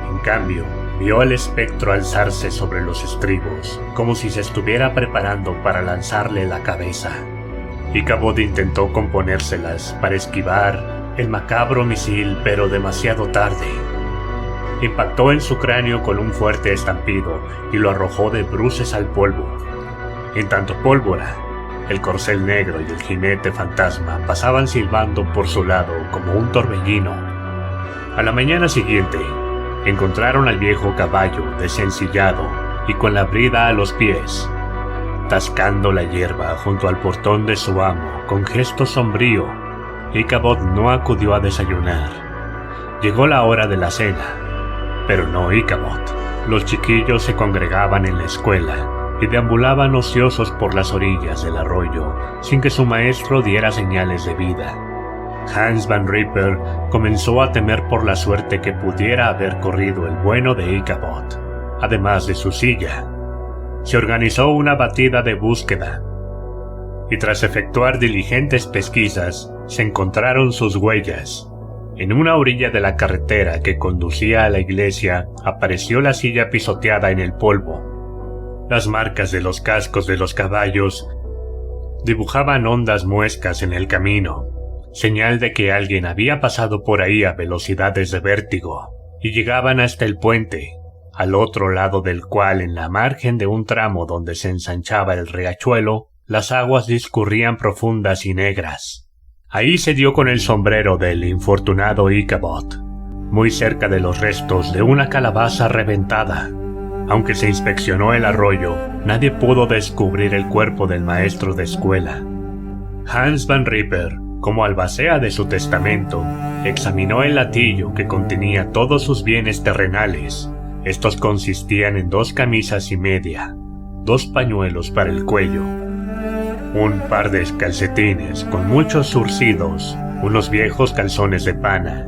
En cambio, vio al espectro alzarse sobre los estribos, como si se estuviera preparando para lanzarle la cabeza. Ichabod intentó componérselas para esquivar el macabro misil, pero demasiado tarde. Impactó en su cráneo con un fuerte estampido y lo arrojó de bruces al polvo. En tanto Pólvora, el corcel negro y el jinete fantasma pasaban silbando por su lado como un torbellino. A la mañana siguiente, encontraron al viejo caballo desencillado y con la brida a los pies, tascando la hierba junto al portón de su amo con gesto sombrío. Ichabod no acudió a desayunar. Llegó la hora de la cena, pero no Ichabod. Los chiquillos se congregaban en la escuela y deambulaban ociosos por las orillas del arroyo sin que su maestro diera señales de vida. Hans Van Ripper comenzó a temer por la suerte que pudiera haber corrido el bueno de Ichabod, además de su silla. Se organizó una batida de búsqueda, y tras efectuar diligentes pesquisas, se encontraron sus huellas. En una orilla de la carretera que conducía a la iglesia, apareció la silla pisoteada en el polvo. Las marcas de los cascos de los caballos dibujaban hondas muescas en el camino, señal de que alguien había pasado por ahí a velocidades de vértigo, y llegaban hasta el puente, al otro lado del cual, en la margen de un tramo donde se ensanchaba el riachuelo, las aguas discurrían profundas y negras. Ahí se dio con el sombrero del infortunado Ichabod, muy cerca de los restos de una calabaza reventada. Aunque se inspeccionó el arroyo, nadie pudo descubrir el cuerpo del maestro de escuela. Hans Van Ripper, como albacea de su testamento, examinó el latillo que contenía todos sus bienes terrenales. Estos consistían en 2 camisas y media, 2 pañuelos para el cuello, un par de calcetines con muchos zurcidos, unos viejos calzones de pana,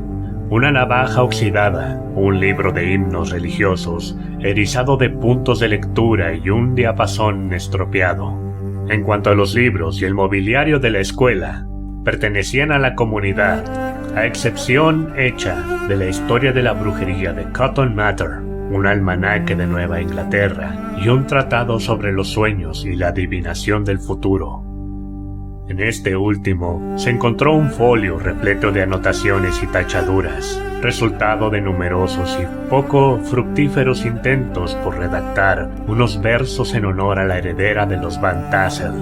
una navaja oxidada, un libro de himnos religiosos, erizado de puntos de lectura y un diapasón estropeado. En cuanto a los libros y el mobiliario de la escuela, pertenecían a la comunidad, a excepción hecha de la historia de la brujería de Cotton Mather, un almanaque de Nueva Inglaterra y un tratado sobre los sueños y la adivinación del futuro. En este último se encontró un folio repleto de anotaciones y tachaduras, resultado de numerosos y poco fructíferos intentos por redactar unos versos en honor a la heredera de los Van Tassel.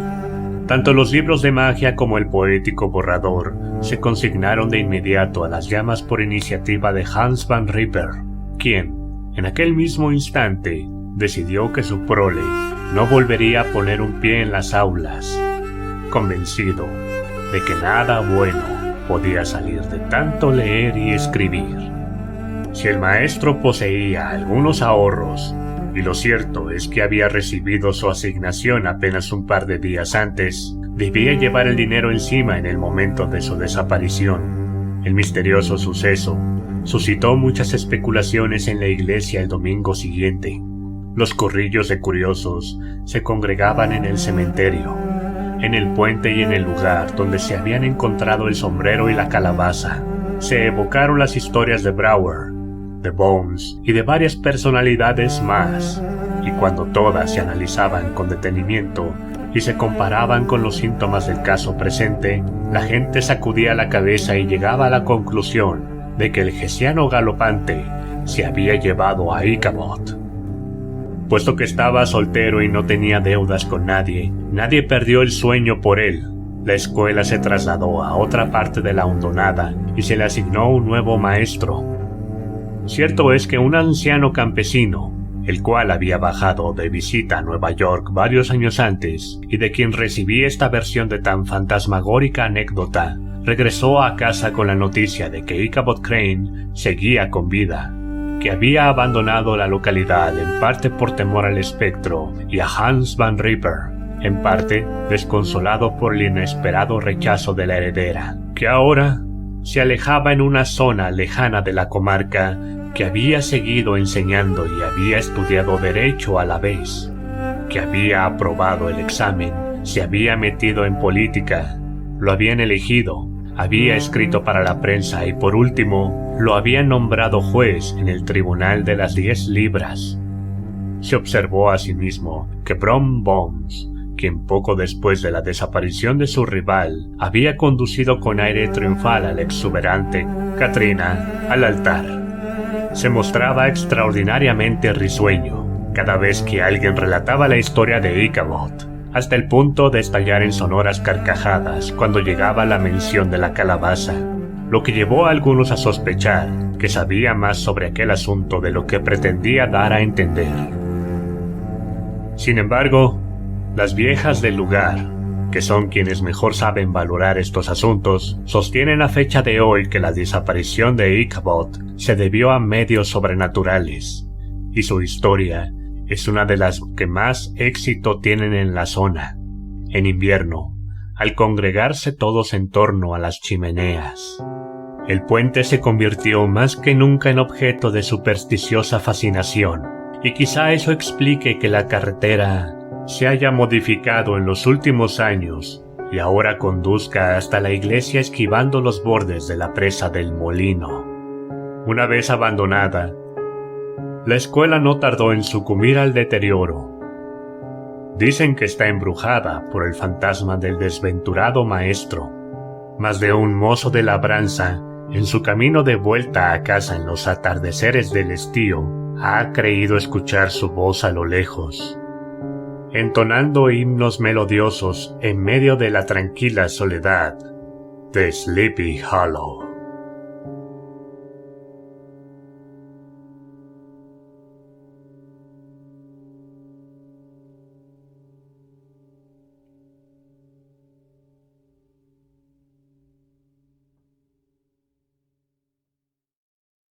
Tanto los libros de magia como el poético borrador se consignaron de inmediato a las llamas por iniciativa de Hans Van Ripper, quien, en aquel mismo instante, decidió que su prole no volvería a poner un pie en las aulas, convencido de que nada bueno podía salir de tanto leer y escribir. Si el maestro poseía algunos ahorros, y lo cierto es que había recibido su asignación apenas un par de días antes, debía llevar el dinero encima en el momento de su desaparición. El misterioso suceso suscitó muchas especulaciones en la iglesia el domingo siguiente. Los corrillos de curiosos se congregaban en el cementerio, en el puente y en el lugar donde se habían encontrado el sombrero y la calabaza. Se evocaron las historias de Brouwer, de Bones y de varias personalidades más, y cuando todas se analizaban con detenimiento y se comparaban con los síntomas del caso presente, la gente sacudía la cabeza y llegaba a la conclusión de que el gesiano galopante se había llevado a Ichabod. Puesto que estaba soltero y no tenía deudas con nadie, nadie perdió el sueño por él. La escuela se trasladó a otra parte de la hondonada y se le asignó un nuevo maestro. Cierto es que un anciano campesino, el cual había bajado de visita a Nueva York varios años antes y de quien recibí esta versión de tan fantasmagórica anécdota, regresó a casa con la noticia de que Ichabod Crane seguía con vida, que había abandonado la localidad en parte por temor al espectro y a Hans Van Ripper, en parte desconsolado por el inesperado rechazo de la heredera, que ahora se alejaba en una zona lejana de la comarca, que había seguido enseñando y había estudiado derecho a la vez, que había aprobado el examen, se había metido en política, lo habían elegido, había escrito para la prensa y por último lo habían nombrado juez en el tribunal de las 10 libras. Se observó a sí mismo que Brom Bones, quien poco después de la desaparición de su rival había conducido con aire triunfal al exuberante Katrina al altar, se mostraba extraordinariamente risueño cada vez que alguien relataba la historia de Ichabod, hasta el punto de estallar en sonoras carcajadas cuando llegaba la mención de la calabaza. lo que llevó a algunos a sospechar que sabía más sobre aquel asunto de lo que pretendía dar a entender. Sin embargo, las viejas del lugar, que son quienes mejor saben valorar estos asuntos, sostienen a fecha de hoy que la desaparición de Ichabod se debió a medios sobrenaturales, y su historia es una de las que más éxito tienen en la zona. En invierno, al congregarse todos en torno a las chimeneas, el puente se convirtió más que nunca en objeto de supersticiosa fascinación, y quizá eso explique que la carretera se haya modificado en los últimos años y ahora conduzca hasta la iglesia esquivando los bordes de la presa del molino. Una vez abandonada, la escuela no tardó en sucumbir al deterioro. Dicen que está embrujada por el fantasma del desventurado maestro. Más de un mozo de labranza, en su camino de vuelta a casa en los atardeceres del estío, ha creído escuchar su voz a lo lejos, entonando himnos melodiosos en medio de la tranquila soledad de Sleepy Hollow.